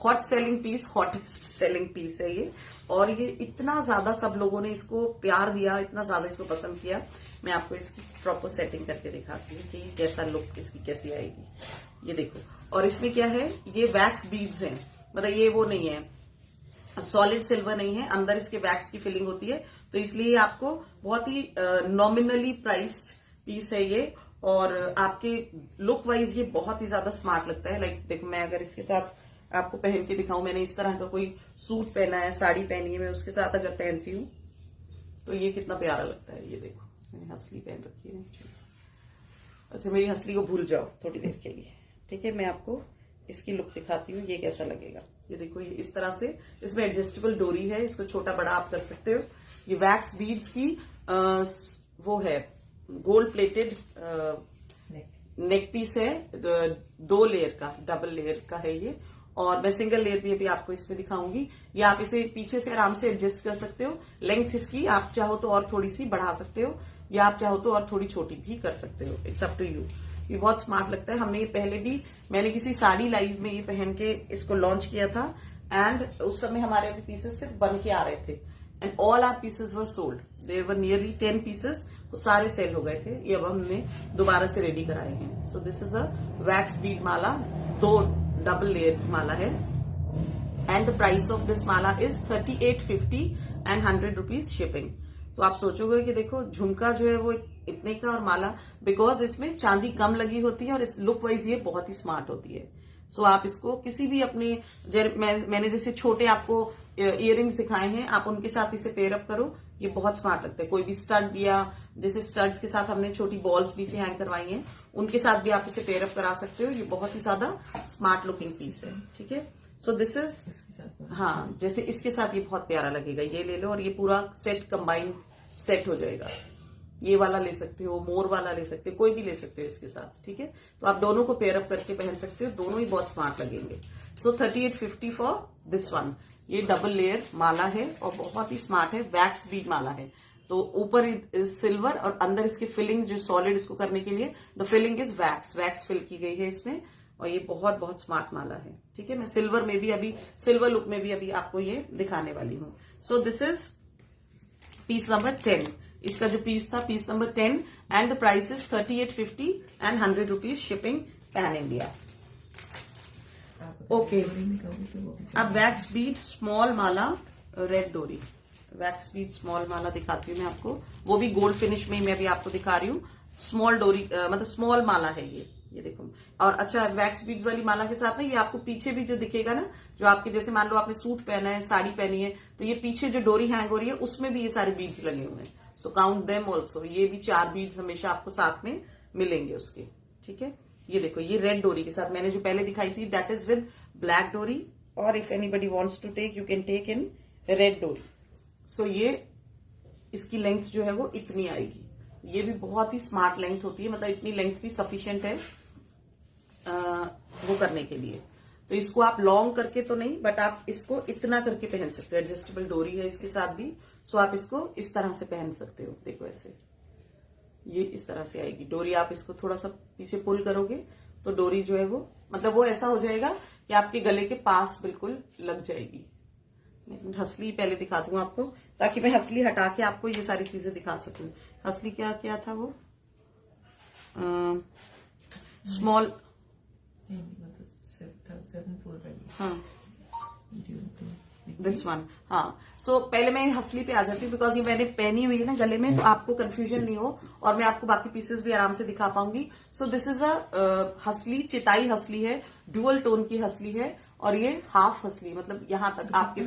hot selling piece, hottest selling piece है ये, और ये इतना ज्यादा सब लोगों ने इसको प्यार दिया, इतना ज्यादा इसको पसंद किया। मैं आपको इसकी प्रॉपर सेटिंग करके दिखाती हूँ कि कैसा लुक इसकी कैसी आएगी। ये देखो, और इसमें क्या है, ये वैक्स बीड्स हैं, मतलब ये वो नहीं है, सॉलिड सिल्वर नहीं है, अंदर इसके वैक्स की फिलिंग होती है, तो इसलिए आपको बहुत ही नॉमिनली प्राइस्ड पीस है ये, और आपके लुक वाइज ये बहुत ही ज्यादा स्मार्ट लगता है। लाइक देखो, मैं अगर इसके साथ आपको पहन के दिखाऊं, मैंने इस तरह का कोई सूट पहना है, साड़ी पहनी है, मैं उसके साथ अगर पहनती हूँ तो ये कितना प्यारा लगता है। ये देखो, मैंने हसली पहन रखी है। अच्छा, मेरी हसली को भूल जाओ थोड़ी देर के लिए, ठीक है। मैं आपको इसकी लुक दिखाती हूँ, ये कैसा लगेगा। ये देखो, ये इस तरह से, इसमें एडजस्टेबल डोरी है, इसको छोटा बड़ा आप कर सकते हो। ये वैक्स बीड्स की वो है, गोल्ड प्लेटेड नेक पीस है, 2 लेयर का, डबल लेयर का है ये, और मैं सिंगल लेयर भी अभी आपको इसमें दिखाऊंगी। ये आप इसे पीछे से आराम से एडजस्ट कर सकते हो। लेंथ इसकी आप चाहो तो और थोड़ी सी बढ़ा सकते हो, या आप चाहो तो और थोड़ी छोटी भी कर सकते हो, इट्स अप टू यू। ये बहुत स्मार्ट लगता है। हमने ये पहले भी, मैंने किसी साड़ी लाइव में ये पहन के इसको लॉन्च किया था, एंड उस समय हमारे अभी पीसेस सिर्फ बन के आ रहे थे, and all are pieces were sold. There were nearly 10 pieces, वो सारे सेल हो गए थे। ये अब हमने दोबारा से रेडी कराए हैं। So this is a wax bead mala, 2 double layer माला है, and the price of this mala is 3850 and 100 rupees shipping. तो आप सोचोगे कि देखो, झुमका जो है वो इतने का, और माला बिकॉज इसमें चांदी कम लगी होती है, और इस लुक वाइज ये बहुत ही स्मार्ट होती है। सो आप इसको किसी भी अपने, मैंने जैसे छोटे आपको इयररिंग्स दिखाए हैं, आप उनके साथ इसे पेयर अप करो, ये बहुत स्मार्ट लगता है। कोई भी स्टड, या जैसे स्टड्स के साथ हमने छोटी बॉल्स नीचे हैंग करवाई हैं, उनके साथ भी आप इसे पेयर अप करा सकते हो। ये बहुत ही ज्यादा स्मार्ट लुकिंग पीस है, ठीक है। सो दिस इज, हाँ, जैसे इसके साथ ये बहुत प्यारा लगेगा। ये ले लो, और ये पूरा सेट कंबाइंड सेट हो जाएगा। ये वाला ले सकते हो, मोर वाला ले सकते हो, कोई भी ले सकते हो इसके साथ, ठीक है। तो आप दोनों को पेयर अप करके पहन सकते हो, दोनों ही बहुत स्मार्ट लगेंगे। सो 3850 फॉर दिस वन। ये डबल लेयर माला है और बहुत ही स्मार्ट है, वैक्स बीड माला है। तो ऊपर इज सिल्वर और अंदर इसकी फिलिंग जो सॉलिड इसको करने के लिए the filling is wax fill की गई है इसमें। और ये बहुत बहुत स्मार्ट माला है। ठीक है, मैं सिल्वर में भी अभी सिल्वर लुक में भी अभी आपको ये दिखाने वाली हूँ। So this is piece number 10। इसका जो पीस था piece number 10 and the price is 3850 and 100 rupees shipping pan India. Okay, अब wax bead small mala red dori, wax bead small mala दिखाती हूँ मैं आपको, वो भी गोल्ड फिनिश में ही मैं भी आपको दिखा रही हूँ। स्मॉल डोरी मतलब स्मॉल माला है ये देखो। और अच्छा, वैक्स बीड्स वाली माला के साथ ना ये आपको पीछे भी जो दिखेगा ना, जो आपके जैसे मान लो आपने सूट पहना है, साड़ी पहनी है, तो ये पीछे जो डोरी हैंग हो रही है उसमें भी ये सारे बीड्स लगे हुए हैं। सो काउंट देम ऑल्सो, ये भी 4 बीड्स हमेशा आपको साथ में मिलेंगे उसके। ठीक है, ये देखो, ये रेड डोरी के साथ मैंने जो पहले दिखाई थी that is with black dori, और if anybody wants to take you can take in red dori. सो ये इसकी लेंथ जो है वो इतनी आएगी। ये भी बहुत ही स्मार्ट लेंथ होती है, मतलब इतनी लेंथ भी सफिशिएंट है वो करने के लिए। तो इसको आप लॉन्ग करके तो नहीं, बट आप इसको इतना करके पहन सकते हो। एडजस्टेबल डोरी है इसके साथ भी, सो आप इसको इस तरह से पहन सकते हो। देखो ऐसे ये इस तरह से आएगी डोरी। आप इसको थोड़ा सा पीछे पुल करोगे तो डोरी जो है वो मतलब वो ऐसा हो जाएगा कि आपके गले के पास बिल्कुल लग जाएगी। हसली पहले दिखा दूं आपको, ताकि मैं हसली हटा के आपको ये सारी चीजें दिखा सकूं। हसली क्या क्या था वो, स्मॉल, हाँ दिस वन, हाँ। सो पहले मैं हसली पे आ जाती हूँ, बिकॉज ये मैंने पहनी हुई है ना गले में, तो आपको कंफ्यूजन नहीं हो और मैं आपको बाकी पीसेस भी आराम से दिखा पाऊंगी। सो दिस इज अ हसली, चिताई हसली है, डुअल टोन की हसली है, और ये हाफ हसली, मतलब यहां तक आपके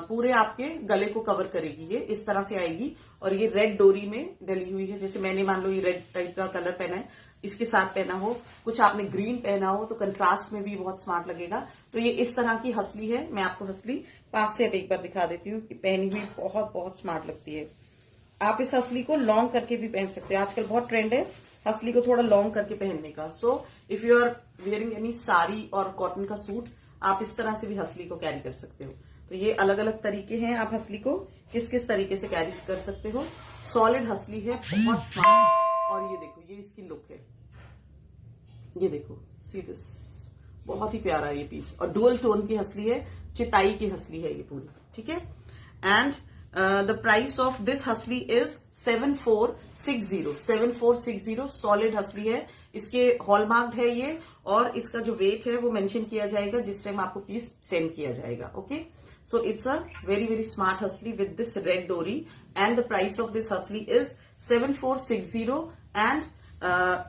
पूरे आपके गले को कवर करेगी। ये इस तरह से आएगी, और ये रेड डोरी में डली हुई है। जैसे मैंने मान लो ये रेड टाइप का कलर पहना है, इसके साथ पहना हो, कुछ आपने ग्रीन पहना हो, तो कंट्रास्ट में भी बहुत स्मार्ट लगेगा। तो ये इस तरह की हसली है। मैं आपको हसली पास से एक बार दिखा देती हूँ कि पहनी हुई बहुत बहुत स्मार्ट लगती है। आप इस हसली को लॉन्ग करके भी पहन सकते हो। आजकल बहुत ट्रेंड है हसली को थोड़ा लॉन्ग करके पहनने का। So if you are wearing any sari और कॉटन का सूट, आप इस तरह से भी हसली को कैरी कर सकते हो। तो ये अलग अलग तरीके हैं, आप हसली को किस किस तरीके से कैरी कर सकते हो। सॉलिड हसली है, बहुत स्मार्ट। और ये देखो, ये इसकी लुक है, ये देखो, सी दिस, बहुत ही प्यारा है ये पीस। और डुअल टोन की हसली है, चिताई की हसली है ये पूरी। ठीक है, and the price of this हसली इज 7460। 7460 सॉलिड हसली है, इसके हॉलमार्क्ड है ये, और इसका जो वेट है वो मेंशन किया जाएगा जिस टाइम आपको पीस सेंड किया जाएगा। Okay, so it's a very very smart हसली विद दिस रेड डोरी, and the price of this हसली इज 7460। एंड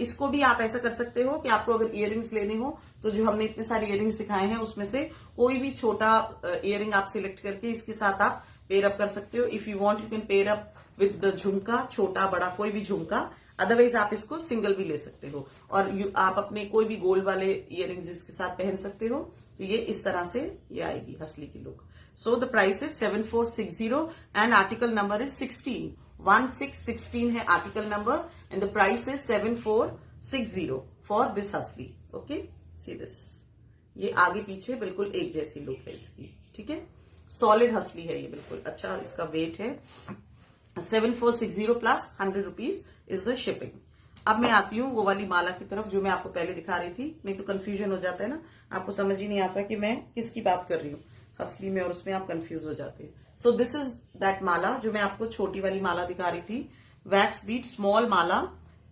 इसको भी आप ऐसा कर सकते हो कि आपको अगर इयररिंग्स लेने हो, तो जो हमने इतने सारे इयररिंग्स दिखाए हैं उसमें से कोई भी छोटा इयररिंग आप सिलेक्ट करके इसके साथ आप पेयर अप कर सकते हो। If you want you can pair up with the झुमका, छोटा बड़ा कोई भी झुमका। अदरवाइज आप इसको सिंगल भी ले सकते हो, और आप अपने कोई भी गोल्ड वाले इयररिंग्स इसके साथ पहन सकते हो। तो ये इस तरह से ये आएगी हसली की look. So the price is 7460 and article number is 16 है article number, and the price is 7460 for this हसली। ओके, सी दिस, ये आगे पीछे बिल्कुल एक जैसी लुक है इसकी। ठीक है, सॉलिड हसली है ये बिल्कुल। अच्छा, इसका वेट है 7460 plus 100 rupees is the shipping. अब मैं आती हूँ वो वाली माला की तरफ जो मैं आपको पहले दिखा रही थी, नहीं तो कंफ्यूजन हो जाता है ना, आपको समझ ही नहीं आता कि मैं किसकी बात कर रही हूँ, हसली में और उसमें आप कंफ्यूज हो जाते हैं। सो दिस इज दैट माला जो मैं आपको छोटी वाली माला दिखा रही थी, wax bead small Mala,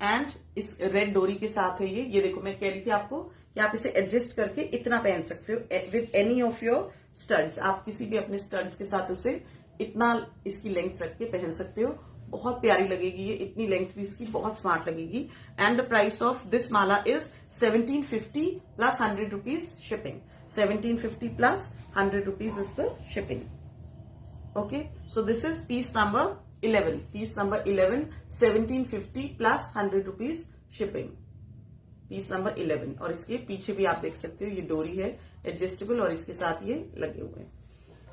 and इस रेड डोरी के साथ है ये देखो, मैं कह रही थी आपको कि आप इसे एडजस्ट करके इतना पहन सकते हो with any of your studs. आप किसी भी अपने स्टड्स के साथ उसे इतना इसकी लेंथ रख के पहन सकते हो, बहुत प्यारी लगेगी ये, इतनी लेंथ भी इसकी बहुत स्मार्ट लगेगी। And the price of this mala is 1750 plus 100 rupees shipping. 1750 plus 100 rupees is the shipping. Okay, so this is piece number 11. Piece number 11, 1750 plus 100 rupees shipping. Piece number 11. और इसके पीछे भी आप देख सकते हो ये डोरी है एडजस्टेबल, और इसके साथ ये लगे हुए हैं।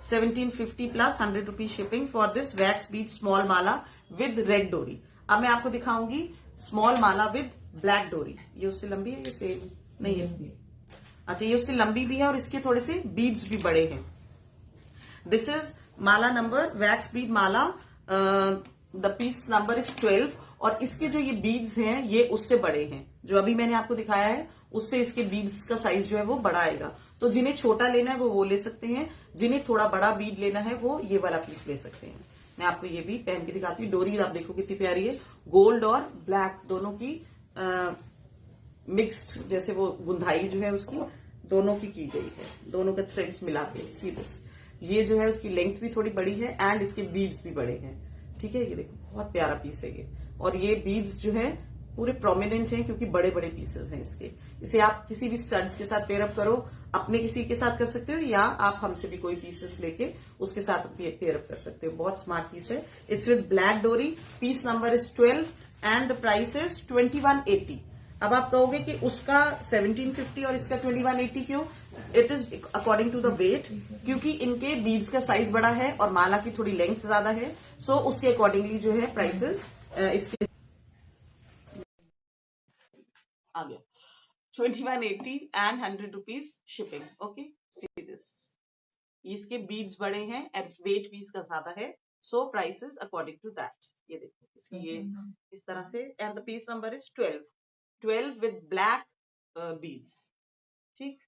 1750 plus 100 rupees shipping for this wax bead small Mala with red डोरी। अब मैं आपको दिखाऊंगी स्मॉल माला विद ब्लैक डोरी। ये उससे लंबी है, ये सेम नहीं है? अच्छा, ये उससे लंबी भी है और इसके थोड़े से बीड्स भी बड़े हैं। This is mala number wax bead mala the piece number is 12 और इसके जो ये बीड्स हैं ये उससे बड़े हैं, जो अभी मैंने आपको दिखाया है उससे इसके बीड्स का साइज जो है वो बड़ा आएगा। तो जिन्हें छोटा लेना है वो ले सकते हैं, जिन्हें थोड़ा बड़ा बीड लेना है वो ये वाला पीस ले सकते हैं। मैं आपको ये भी पहन के दिखाती हूँ। डोरी आप देखो कितनी प्यारी है, गोल्ड और ब्लैक दोनों की मिक्स्ड, जैसे वो बुंदाई जो है उसकी दोनों की गई है, दोनों के थ्रेड्स मिला के। सी दिस, ये जो है उसकी लेंथ भी थोड़ी बड़ी है एंड इसके बीड्स भी बड़े हैं। ठीक है, ये देखो बहुत प्यारा पीस है ये, और ये बीड्स जो है पूरे प्रोमिनेंट हैं क्योंकि बड़े बड़े पीसेस हैं इसके। इसे आप किसी भी स्टड्स के साथ पेयर अप करो, अपने किसी के साथ कर सकते हो, या आप हमसे भी कोई पीसेस लेके उसके साथ पेयर अप कर सकते हो। बहुत स्मार्ट पीस है। It's with black dori, piece number is 12 and the price is 2180। अब आप कहोगे कि उसका 1750 और इसका 2180 क्यों? It is according to the weight, क्योंकि इनके बीड्स का साइज बड़ा है और माला की थोड़ी लेंथ ज्यादा है, सो उसके अकॉर्डिंगली जो है प्राइसेस इसके आ गया 2180 and 100 rupees shipping. Okay, see this, इसके बीड्स बड़े हैं एंड वेट भी इसका ज्यादा है, so prices according to that. ये देखो इसकी ये इस तरह से, and the piece number is 12 with black beads. ठीक,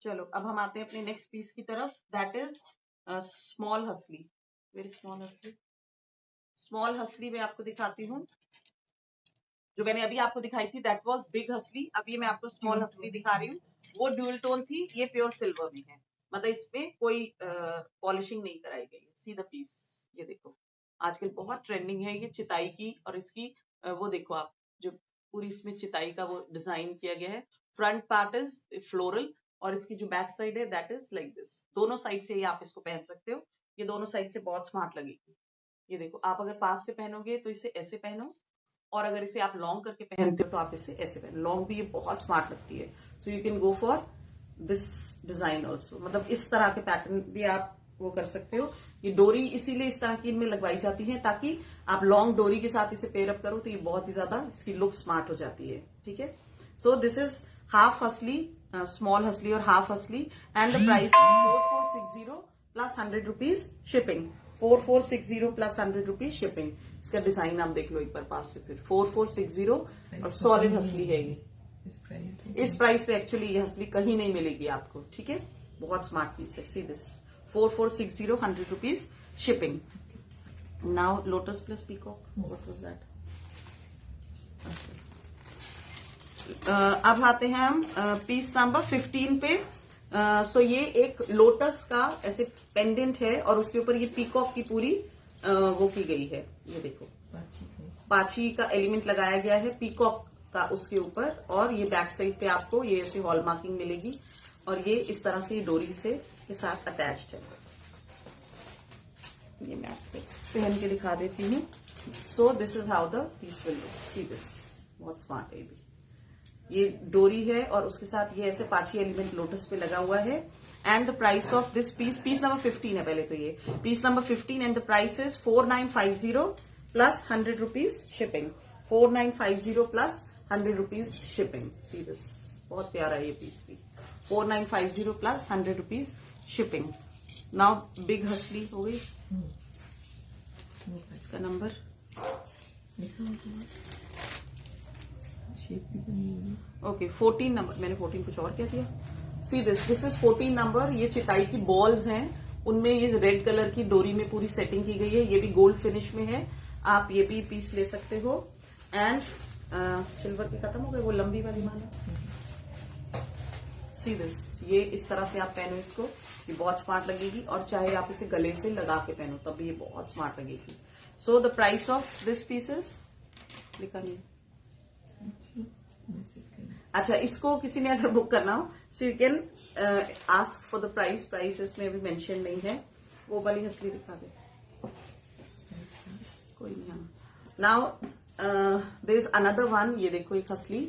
चलो अब हम आते हैं अपने नेक्स्ट पीस की तरफ, दैट इज स्मॉल हसली। वेरी स्मॉल हसली। स्मॉल हसली मैं आपको दिखाती हूँ। जो मैंने अभी आपको दिखाई थी दैट वाज बिग हसली, अभी मैं आपको स्मॉल हसली दिखा रही हूँ। वो ड्यूल टोन थी, ये प्योर सिल्वर में है, मतलब इसमें कोई पॉलिशिंग नहीं कराई गई। सी द पीस, ये देखो आजकल बहुत ट्रेंडिंग है ये चिताई की, और इसकी वो देखो आप, जो पूरी इसमें चिताई का वो डिजाइन किया गया है। फ्रंट पार्ट इज फ्लोरल और इसकी जो बैक साइड है दैट इज लाइक दिस। दोनों साइड से ही आप इसको पहन सकते हो, ये दोनों साइड से बहुत स्मार्ट लगेगी। ये देखो, आप अगर पास से पहनोगे तो इसे ऐसे पहनो, और अगर इसे आप लॉन्ग करके पहनते हो तो आप इसे ऐसे पहनो। लॉन्ग भी ये बहुत स्मार्ट लगती है, सो you can go for this design also, मतलब इस तरह के पैटर्न भी आप वो कर सकते हो। ये डोरी इसीलिए इस तरह की इनमें लगवाई जाती है ताकि आप लॉन्ग डोरी के साथ इसे पेयर अप करो तो ये बहुत ही ज्यादा इसकी लुक स्मार्ट हो जाती है। ठीक है, सो दिस इज हाफ हसली, स्मॉल हसली और हाफ हसली, and the price is 4460 plus 100 rupees shipping. 4460 plus 100 rupees shipping. इसका डिजाइन आप देख लो एक बार पास से फिर। 4460 और सॉलिड हसली है ये। इस प्राइस पे एक्चुअली ये हसली कहीं नहीं मिलेगी आपको। ठीक है, बहुत स्मार्ट पीस है। See this, 4460, 100 rupees shipping. Now lotus plus peacock, what was that? अब आते हैं हम पीस नंबर 15 पे। सो ये एक लोटस का ऐसे पेंडेंट है और उसके ऊपर ये पीकॉक की पूरी वो की गई है। ये देखो पाची का एलिमेंट लगाया गया है पीकॉक का उसके ऊपर, और ये बैक साइड पे आपको ये ऐसे हॉल मार्किंग मिलेगी, और ये इस तरह से डोरी से के साथ अटैच्ड है। ये मैं आपको पहन के दिखा देती हूँ। So this is how the piece will look. See this, बहुत स्मार्ट है भी। ये डोरी है और उसके साथ ये ऐसे पाची एलिमेंट लोटस पे लगा हुआ है। And the price of this piece number 15 है पहले तो, ये piece number 15 and the price is 4950 plus 100 rupees shipping. 4950 plus 100 rupees shipping. See this, बहुत प्यारा है ये पीस भी। 4950 plus 100 rupees shipping. Now big hasli हो गई, इसका नंबर ओके 14 नंबर, मैंने 14 कुछ और क्या दिया। सी दिस इज 14 नंबर। ये चिताई की बॉल्स हैं, उनमें ये रेड कलर की डोरी में पूरी सेटिंग की गई है। ये भी गोल्ड फिनिश में है, आप ये भी पीस ले सकते हो। एंड सिल्वर के खत्म हो गए, वो लंबी वाली माला। सी दिस, ये इस तरह से आप पहनो इसको, ये बहुत स्मार्ट लगेगी, और चाहे आप इसे गले से लगा के पहनो तब भी ये बहुत स्मार्ट लगेगी। सो the price of this pieces लिखा नहीं। अच्छा, इसको किसी ने अगर बुक करना हो so you can ask for the price. Price इसमें अभी मेंशन नहीं है। वो वाली हसली दिखा दे, कोई नहीं। हाँ, now there is another one. ये देखो एक हसली,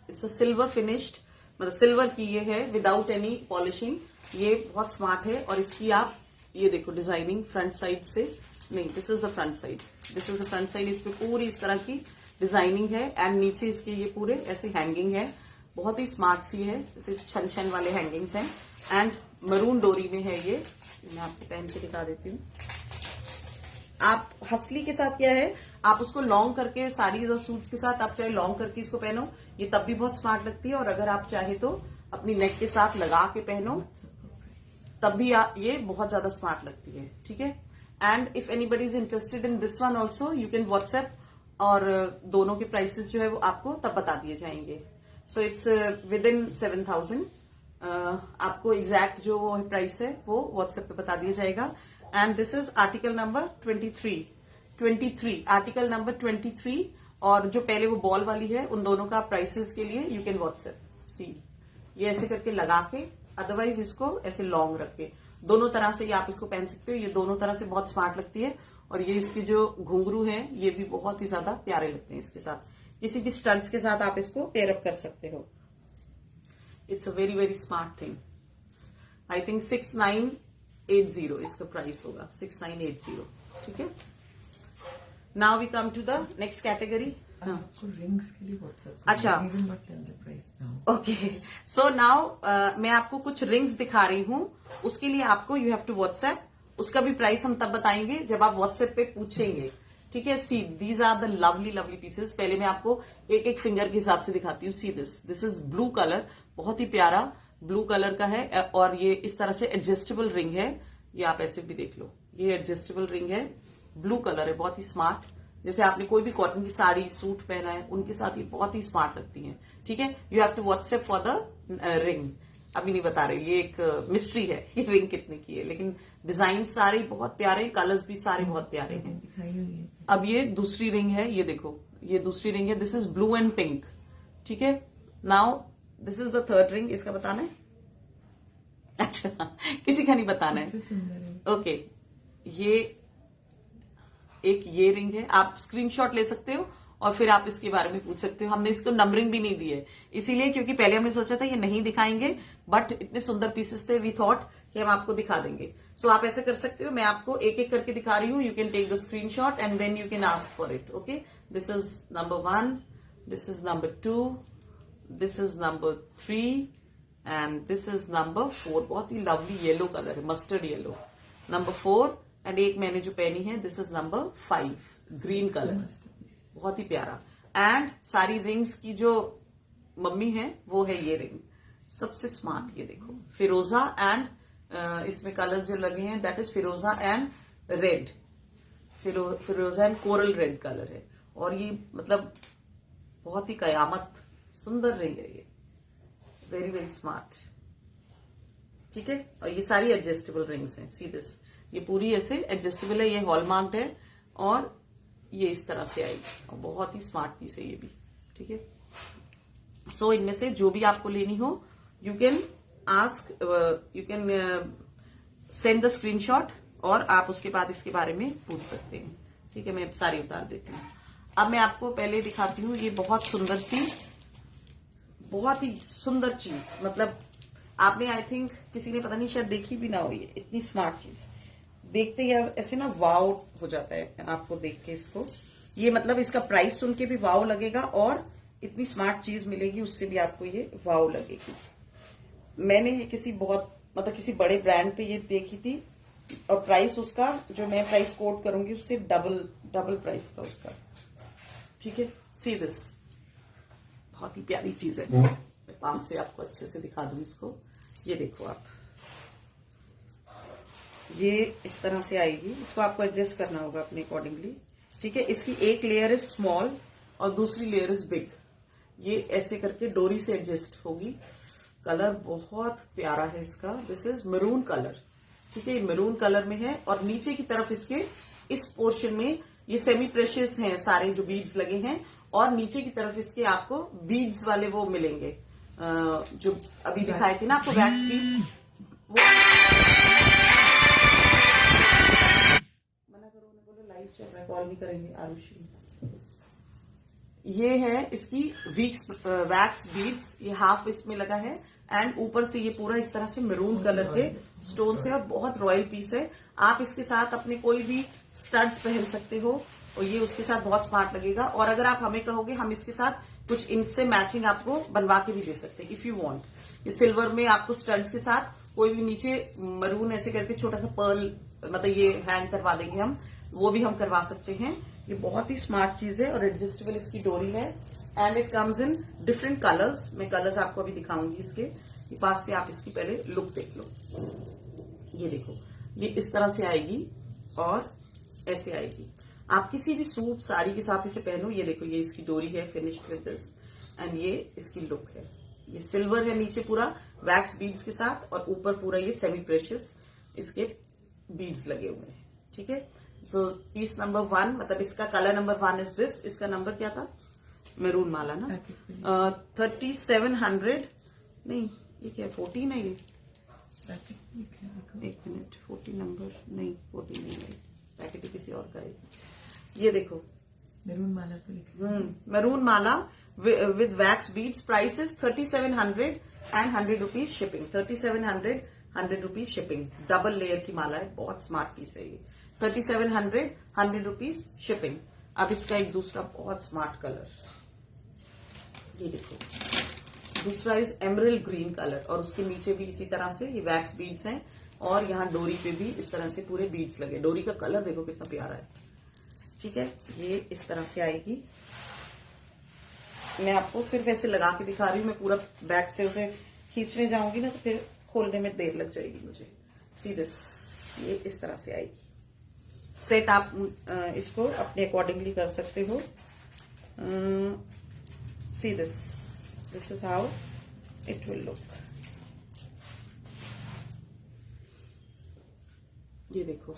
इट्स अ सिल्वर फिनिश्ड, मतलब सिल्वर की ये है विदाउट एनी पॉलिशिंग। ये बहुत स्मार्ट है, और इसकी आप ये देखो डिजाइनिंग फ्रंट साइड से, नहीं this is the front side, this is the front side. इस पे पूरी इस तरह की डिजाइनिंग है, एंड नीचे इसके ये पूरे ऐसे हैंगिंग है, बहुत ही स्मार्ट सी है, जैसे छन छन वाले हैंगिंग्स हैं। एंड मरून डोरी में है ये, मैं आपको पहन के दिखा देती हूँ। आप हसली के साथ क्या है, आप उसको लॉन्ग करके साड़ी और सूट्स के साथ आप चाहे लॉन्ग करके इसको पहनो, ये तब भी बहुत स्मार्ट लगती है। और अगर आप चाहे तो अपनी नेक के साथ लगा के पहनो, तब भी ये बहुत ज्यादा स्मार्ट लगती है। ठीक है, and if anybody is interested in this one also you can WhatsApp, और दोनों के प्राइसेस जो है वो आपको तब बता दिए जाएंगे। So it's with in 7,000। आपको एग्जैक्ट जो वो प्राइस है वो व्हाट्सएप पे बता दिया जाएगा। And this is article number 23 article number 23। और जो पहले वो बॉल वाली है, उन दोनों का प्राइसेस के लिए यू कैन व्हाट्सएप सी, ये ऐसे करके लगा के, अदरवाइज इसको ऐसे लॉन्ग रख के, दोनों तरह से ये आप इसको पहन सकते हो। ये दोनों तरह से बहुत स्मार्ट लगती है। और ये इसके जो घुंघरू हैं ये भी बहुत ही ज्यादा प्यारे लगते हैं। इसके साथ किसी भी स्टड्स के साथ आप इसको पेयर अप कर सकते हो। It's a very very smart thing. I think 6980 इसका प्राइस होगा, 6980। ठीक है, now we come to the next category. आपको रिंग्स के लिए व्हाट्सएप। अच्छा, ओके। सो नाउ मैं आपको कुछ रिंग्स दिखा रही हूँ, उसके लिए आपको यू हैव टू व्हाट्सएप। उसका भी प्राइस हम तब बताएंगे जब आप व्हाट्सएप पे पूछेंगे। ठीक है, see these are the lovely lovely pieces. पहले मैं आपको एक एक फिंगर के हिसाब से दिखाती हूँ। सी दिस इज ब्लू कलर, बहुत ही प्यारा ब्लू कलर का है। और ये इस तरह से एडजस्टेबल रिंग है, ये आप ऐसे भी देख लो, ये एडजस्टेबल रिंग है, ब्लू कलर है, बहुत ही स्मार्ट। जैसे आपने कोई भी कॉटन की साड़ी सूट पहना है, उनके साथ ये बहुत ही स्मार्ट लगती हैं। ठीक है, you have to WhatsApp for the ring. अभी नहीं बता रही, ये एक मिस्ट्री है ये रिंग कितने की है, लेकिन डिजाइन सारे बहुत प्यारे, कलर्स भी सारे बहुत प्यारे हैं। अब ये दूसरी रिंग है, ये देखो, ये दूसरी रिंग है। This is blue and pink. ठीक है, now this is the third ring. इसका बताना है? अच्छा, किसी का नहीं बताना है। ओके, ये एक ये रिंग है, आप स्क्रीनशॉट ले सकते हो और फिर आप इसके बारे में पूछ सकते हो। हमने इसको नंबरिंग भी नहीं दी है इसीलिए, क्योंकि पहले हमने सोचा था ये नहीं दिखाएंगे, बट इतने सुंदर पीसेस थे, वी थॉट कि हम आपको दिखा देंगे। सो आप ऐसे कर सकते हो, मैं आपको एक एक करके दिखा रही हूँ। You can take the screenshot and then you can ask for it. Okay, this is number 1, this is number 2, this is number 3 and this is number 4। बहुत ही लवली येलो कलर है, मस्टर्ड येलो, नंबर 4। एंड एक मैंने जो पहनी है, this is number 5, green colour, बहुत ही प्यारा। एंड सारी रिंग्स की जो मम्मी है वो है ये रिंग, सबसे स्मार्ट। ये देखो, फिरोजा एंड इसमें कलर्स जो लगे हैं, दैट इज फिरोजा एंड रेड, फिरोजा एंड कोरल रेड कलर है। और ये मतलब बहुत ही कयामत सुंदर रिंग है ये, वेरी वेरी स्मार्ट। ठीक है, और ये सारी एडजस्टेबल रिंग्स हैं। सी दिस, ये पूरी ऐसे एडजस्टेबल है, ये हॉलमार्क्ड है और ये इस तरह से आएगी, और बहुत ही स्मार्ट पीस है ये भी। ठीक है, सो इनमें से जो भी आपको लेनी हो, you can ask, you can send the screenshot, और आप उसके बाद इसके बारे में पूछ सकते हैं। ठीक है, मैं सारी उतार देती हूँ। अब मैं आपको पहले दिखाती हूँ, ये बहुत सुंदर सी, बहुत ही सुंदर चीज, मतलब आपने आई थिंक किसी ने पता नहीं शायद देखी भी ना हो, ये इतनी स्मार्ट चीज देखते ही ऐसे ना वाव हो जाता है आपको देख के इसको। ये मतलब इसका प्राइस सुन के भी वाव लगेगा, और इतनी स्मार्ट चीज मिलेगी उससे भी आपको ये वाव लगेगी। मैंने ये किसी बहुत मतलब किसी बड़े ब्रांड पे ये देखी थी, और प्राइस उसका जो मैं प्राइस कोट करूंगी उससे डबल प्राइस था उसका। ठीक है, सी दिस, बहुत ही प्यारी चीज है। मैं पास से आपको अच्छे से दिखा दूं इसको। ये देखो आप, ये इस तरह से आएगी, इसको आपको एडजस्ट करना होगा अपने अकॉर्डिंगली। ठीक है, इसकी एक लेयर इज स्मॉल और दूसरी लेयर इज बिग। ये ऐसे करके डोरी से एडजस्ट होगी। कलर बहुत प्यारा है इसका, दिस इज मैरून कलर। ठीक है, मैरून कलर में है, और नीचे की तरफ इसके इस पोर्शन में ये सेमी प्रेशियस हैं सारे जो बीड्स लगे हैं, और नीचे की तरफ इसके आपको बीड्स वाले वो मिलेंगे जो अभी दिखाए थे ना आपको, वैक्स बीड्स। मना करो, उन्हें बोलो लाइव चल रहा है, कॉल नहीं करेंगे आरुषि। ये है इसकी वैक्स बीड्स, ये हाफ इसमें लगा है, एंड ऊपर से ये पूरा इस तरह से मैरून कलर के स्टोन से, और बहुत रॉयल पीस है। आप इसके साथ अपने कोई भी स्टड्स पहन सकते हो, और ये उसके साथ बहुत स्मार्ट लगेगा। और अगर आप हमें कहोगे, हम इसके साथ कुछ इनसे मैचिंग आपको बनवा के भी दे सकते हैं इफ यू वांट। ये सिल्वर में आपको स्टड्स के साथ कोई भी नीचे मरून ऐसे करके छोटा सा पर्ल, मतलब ये हैंग करवा देंगे हम, वो भी हम करवा सकते हैं। ये बहुत ही स्मार्ट चीज है और एडजस्टेबल इसकी डोरी है and it comes in different colours. मैं कलर्स आपको अभी दिखाऊंगी इसके। ये पास से आप इसकी पहले लुक देख लो। ये देखो, ये इस तरह से आएगी और ऐसे आएगी। आप किसी भी सूट साड़ी के साथ इसे पहनो। ये देखो, ये इसकी डोरी है फिनिश्ड विद दिस एंड ये इसकी लुक है। ये सिल्वर है नीचे पूरा वैक्स बीड्स के साथ और ऊपर पूरा ये सेमी प्रेशियस इसके बीड्स लगे हुए हैं। ठीक है, सो पीस नंबर 1 मतलब इसका कलर नंबर 1 इज दिस। इसका नंबर क्या था? मैरून माला ना। 3700 नहीं, ये क्या 14 है ये? एक मिनट, 14 नंबर नहीं, 14 नहीं है, पैकेट ही किसी और का है। ये देखो मैरून माला तो लिखा maroon Mala with wax beads. Price is 3700 and 100 rupees shipping. 3700 100 rupees shipping. Double layer की माला है, बहुत स्मार्ट पीस है ये। 3700 100 रुपीज शिपिंग। अब इसका एक दूसरा बहुत स्मार्ट कलर, ये देखो, दूसरा इज एमरल्ड ग्रीन कलर और उसके नीचे भी इसी तरह से ये वैक्स बीड्स हैं और यहाँ डोरी पे भी इस तरह से पूरे बीड्स लगे। डोरी का कलर देखो कितना प्यारा है। ठीक है, ये इस तरह से आएगी। मैं आपको सिर्फ ऐसे लगा के दिखा रही हूँ। मैं पूरा बैक से उसे खींचने जाऊंगी ना तो फिर खोलने में देर लग जाएगी मुझे। सी दिस, ये इस तरह से आएगी। सेट आप इसको अपने अकॉर्डिंगली कर सकते हो। See this, this is how it will look. ये देखो,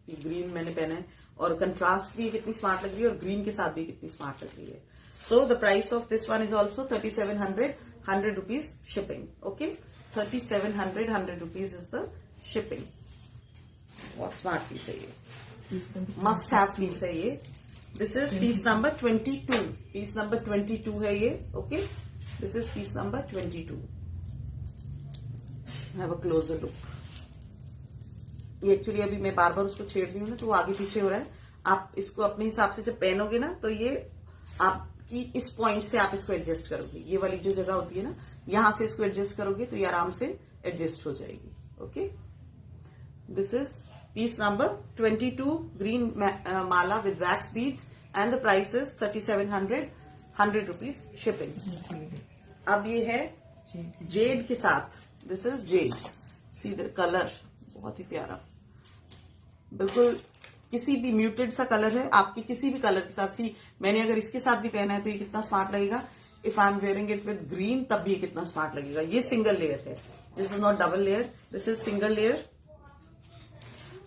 ये ग्रीन मैंने पहना है और कंट्रास्ट भी कितनी स्मार्ट लग रही है और ग्रीन के साथ भी कितनी स्मार्ट लग रही है। So the price of this one is also 3700 100 rupees shipping. Okay, 3700 100 rupees is the shipping. बहुत स्मार्ट पीस है ये, मस्ट हैव पीस है ये। This is piece number 22। Piece number 22 है ये। Okay, this is piece number 22। Have a closer look. ये actually अभी मैं बार बार उसको छेड़ रही हूँ ना तो वो आगे पीछे हो रहा है। आप इसको अपने हिसाब से जब पहनोगे ना तो ये आपकी इस पॉइंट से आप इसको एडजस्ट करोगे। ये वाली जो जगह होती है ना, यहां से इसको एडजस्ट करोगे तो ये आराम से एडजस्ट हो जाएगी। Okay, this is piece number 22 green Mala with wax beads and the price is 3700 100 rupees shipping. अब ये है जेड के साथ। This is Z. See the colour, बहुत ही प्यारा, बिल्कुल किसी भी म्यूटेड सा कलर है। आपकी किसी भी कलर के साथ, सी मैंने अगर इसके साथ भी पहना है तो ये कितना स्मार्ट लगेगा। If I am wearing it with green तब भी ये कितना स्मार्ट लगेगा। ये सिंगल लेयर है, this is not double layer, this is single layer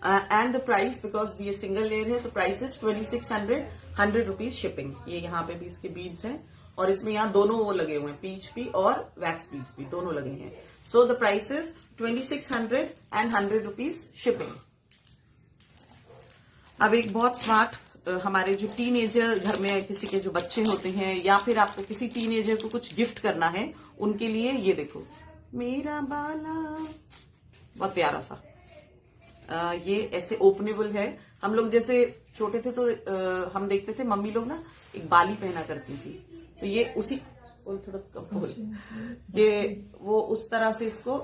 and the price, because ये सिंगल लेयर है तो प्राइस इज 2600 100 रुपीज शिपिंग। ये यहाँ पे भी इसके बीड्स हैं और इसमें यहाँ दोनों वो लगे हुए हैं, पीच भी और वैक्स बीड्स भी दोनों लगे हैं। सो the price is 2600 and 100 rupees shipping. अब एक बहुत स्मार्ट, हमारे जो टीनेजर घर में किसी के जो बच्चे होते हैं या फिर आपको किसी टीनेजर को कुछ गिफ्ट करना है उनके लिए, ये देखो मेरा बाला, बहुत प्यारा सा। ये ऐसे ओपनेबल है। हम लोग जैसे छोटे थे तो हम देखते थे मम्मी लोग ना एक बाली पहना करती थी, तो ये उसी थोड़ा कम बोल, ये वो उस तरह से इसको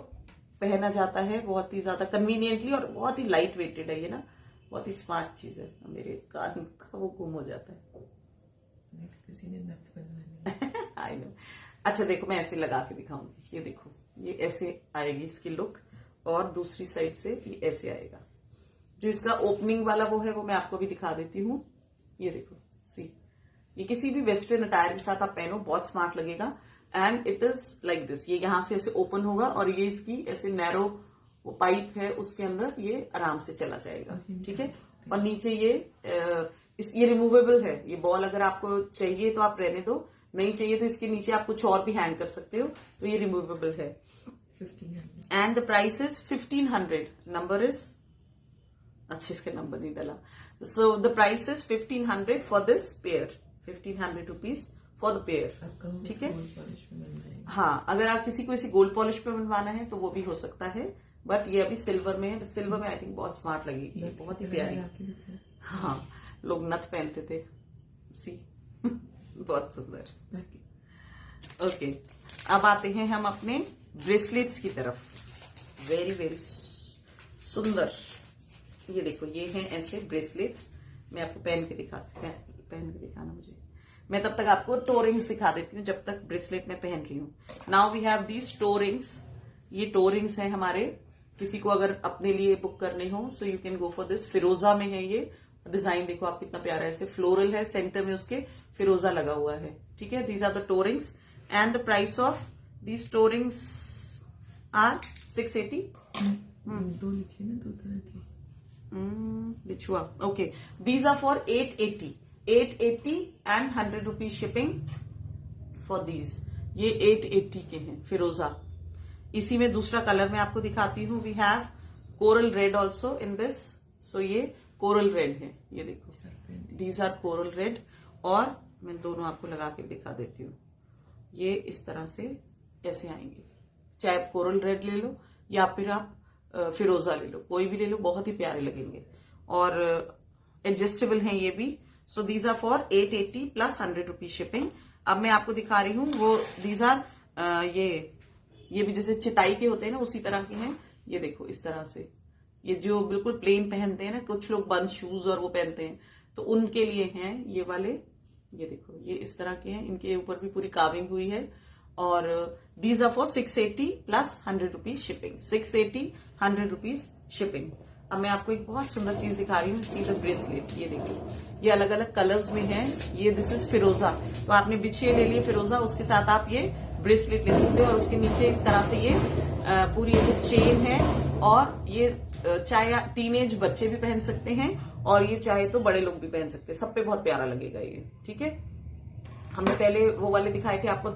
पहना जाता है, बहुत ही ज्यादा कन्वीनियंटली और बहुत ही लाइट वेटेड है ये ना, बहुत ही स्मार्ट चीज है। मेरे कान का वो गुम हो जाता है। किसी ने नथ बनवानी। I know. अच्छा देखो, मैं ऐसे लगा के दिखाऊंगी। ये देखो, ये ऐसे आएगी इसकी लुक और दूसरी साइड से ये ऐसे आएगा। जो इसका ओपनिंग वाला वो है वो मैं आपको भी दिखा देती हूँ। ये देखो, सी, ये किसी भी वेस्टर्न अटायर के साथ आप पहनो, बहुत स्मार्ट लगेगा। And it is like this, ये यहां से ऐसे ओपन होगा और ये इसकी ऐसे नैरो वो पाइप है, उसके अंदर ये आराम से चला जाएगा। ठीक है, और नीचे ये रिमूवेबल है। ये बॉल अगर आपको चाहिए तो आप रहने दो, नहीं चाहिए तो इसके नीचे आप कुछ और भी हैंग कर सकते हो, तो ये रिमूवेबल है। 1500 and the price is 1500। Number is, अच्छा इसका नंबर नहीं डाला। सो the price is 1500 for this pair. 1500 rupees for the pair. ठीक है, हाँ, अगर आप किसी को इसे गोल्ड पॉलिश पे बनवाना है तो वो भी हो सकता है, बट ये अभी सिल्वर में है। सिल्वर में आई थिंक बहुत स्मार्ट लगेगी, बहुत ही प्यारी। हाँ, लोग नथ पहनते थे, सी बहुत सुंदर। ओके, अब आते हैं हम अपने ब्रेसलेट्स की तरफ। वेरी वेरी सुंदर ये देखो, ये हैं ऐसे ब्रेसलेट्स। मैं आपको पहन के दिखाना मुझे। मैं तब तक आपको टो रिंग्स दिखा देती हूँ जब तक ब्रेसलेट मैं पहन रही हूँ। Now we have these toe rings. ये टो रिंग्स हैं हमारे। किसी को अगर अपने लिए बुक करने हो so you can go for this. फिरोजा में है ये डिजाइन। देखो आप कितना प्यारा है, ऐसे फ्लोरल है, सेंटर में उसके फिरोजा लगा हुआ है। ठीक है, these are the toe rings and the price of these toe rings are 680। दो लिखे ना, दो तरह के। Which one? Okay, these are for 880 and 100 rupees shipping for these. ये 880 के हैं फिरोजा। इसी में दूसरा कलर मैं आपको दिखाती हूँ। We have coral red also in this. So ये कोरल रेड है, ये देखो, दीज आर कोरल रेड। और मैं दोनों आपको लगा के दिखा देती हूँ। ये इस तरह से ऐसे आएंगे। चाहे आप कोरल रेड ले लो या फिर आप फिरोजा ले लो, कोई भी ले लो, बहुत ही प्यारे लगेंगे। और एडजस्टेबल हैं ये भी। So these are for 880 plus 100 rupees shipping. अब मैं आपको दिखा रही हूँ वो दीज आर ये भी जैसे चिताई के होते हैं ना, उसी तरह के हैं। ये देखो इस तरह से, ये जो बिल्कुल प्लेन पहनते हैं ना, कुछ लोग बंद शूज और वो पहनते हैं, तो उनके लिए हैं ये वाले। ये देखो, ये इस तरह के हैं, इनके ऊपर भी पूरी कार्विंग हुई है। और these are for 680 plus 100 rupees shipping. 680 100 rupees shipping. अब मैं आपको एक बहुत सुंदर चीज दिखा रही हूँ, सी द ब्रेसलेट। ये देखो, ये अलग अलग कलर्स में है। ये दिस इज फिरोजा। तो आपने बिछिए ले लिए फिरोजा, उसके साथ आप ये ब्रेसलेट ले सकते हो। और उसके नीचे इस तरह से ये पूरी ऐसे चेन है। और ये चाहे टीनेज बच्चे भी पहन सकते हैं और ये चाहे तो बड़े लोग भी पहन सकते हैं। सब पे बहुत प्यारा लगेगा ये। ठीक है, हमने पहले वो वाले दिखाए थे आपको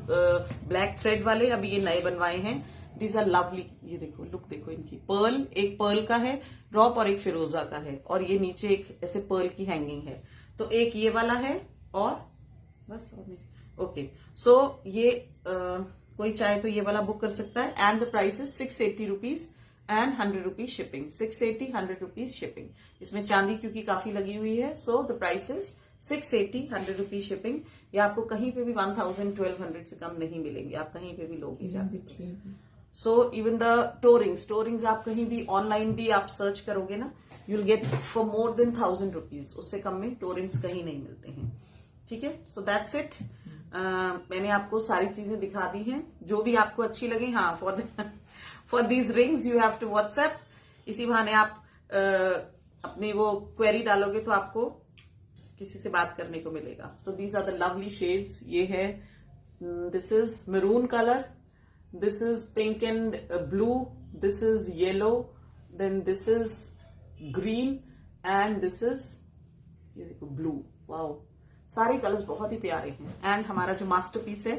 ब्लैक थ्रेड वाले, अभी ये नए बनवाए हैं। These are lovely. ये देखो, लुक देखो इनकी। पर्ल, एक पर्ल का है ड्रॉप और एक फिरोजा का है। और ये नीचे एक ऐसे पर्ल की हैंगिंग है। तो एक ये वाला है और बस, और नहीं। ओके, सो ये कोई चाहे तो ये वाला बुक कर सकता है। And the price is 680 rupees and 100 rupees shipping. 680 100 rupees shipping. इसमें चांदी क्योंकि काफी लगी हुई है, so the price is 680 100 rupees shipping. या आपको कहीं पे भी 1000 1200 से कम नहीं मिलेंगे, आप कहीं पे भी लोगे जाके। सो इवन द टोरिंग्स आप कहीं भी ऑनलाइन भी आप सर्च करोगे ना, you will get for more than 1000 rupees. उससे कम में टोरिंग्स कहीं नहीं मिलते हैं। ठीक है, सो दैट्स इट। मैंने आपको सारी चीजें दिखा दी हैं, जो भी आपको अच्छी लगी। हाँ, for these rings you have to WhatsApp. इसी बहाने आप अपनी वो क्वेरी डालोगे तो आपको किसी से बात करने को मिलेगा। So these are the lovely shades. ये है, this is maroon colour, this is pink and blue, this is yellow, then this is green and this is, ये देखो, ब्लू। वाओ, सारे कलर्स बहुत ही प्यारे हैं। एंड हमारा जो मास्टरपीस है,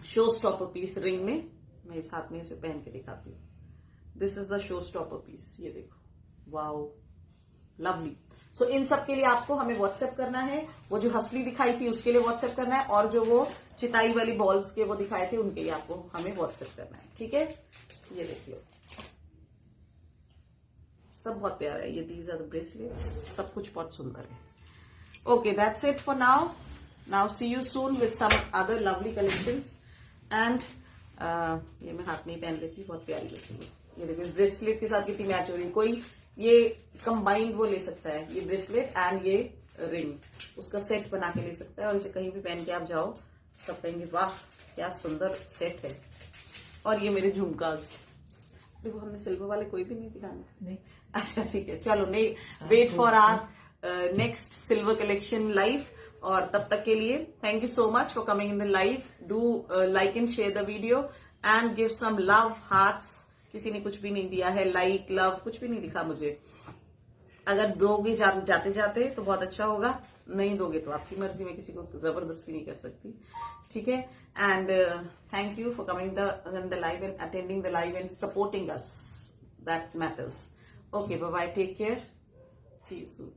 शो स्टॉपर पीस रिंग में, मैं इस हाथ में इसे पहन के दिखाती हूँ। This is the show stopper piece. ये देखो, वाओ, लवली। सो इन सब के लिए आपको हमें व्हाट्सएप करना है। वो जो हसली दिखाई थी उसके लिए व्हाट्सएप करना है, और जो वो चिताई वाली बॉल्स के वो दिखाए थे उनके लिए आपको हमें व्हाट्सएप करना है। ठीक है, ये देख लो, सब बहुत प्यारा है। ये दीज आर द ब्रेसलेट्स, सब कुछ बहुत सुंदर है। Okay, that's it for now. Now see you soon with some other lovely collections. And ये मैं हाथ में ही पहन लेती हूँ, बहुत प्यारी लगती है। ये देखो, ब्रेसलेट के साथ कितनी मैच हो रही है। कोई ये कंबाइंड वो ले सकता है, ये ब्रेसलेट एंड ये रिंग, उसका सेट बना के ले सकता है। और इसे कहीं भी पहन के आप जाओ, सब कहेंगे वाह क्या सुंदर सेट है। और ये मेरे झुमकास, देखो, हमने सिल्वर वाले कोई भी नहीं दिखाना। नहीं, अच्छा ठीक है, चलो, नहीं, wait for our next silver collection live. और तब तक के लिए thank you so much for coming in the live. Do like and share the video and give some love hearts. किसी ने कुछ भी नहीं दिया है, लाइक लव कुछ भी नहीं दिखा मुझे। अगर दोगे जाते जाते तो बहुत अच्छा होगा, नहीं दोगे तो आपकी मर्जी, में किसी को जबरदस्ती नहीं कर सकती। ठीक है, and thank you for coming the live and attending the live and supporting us, that matters. Okay, bye bye, take care, see you soon.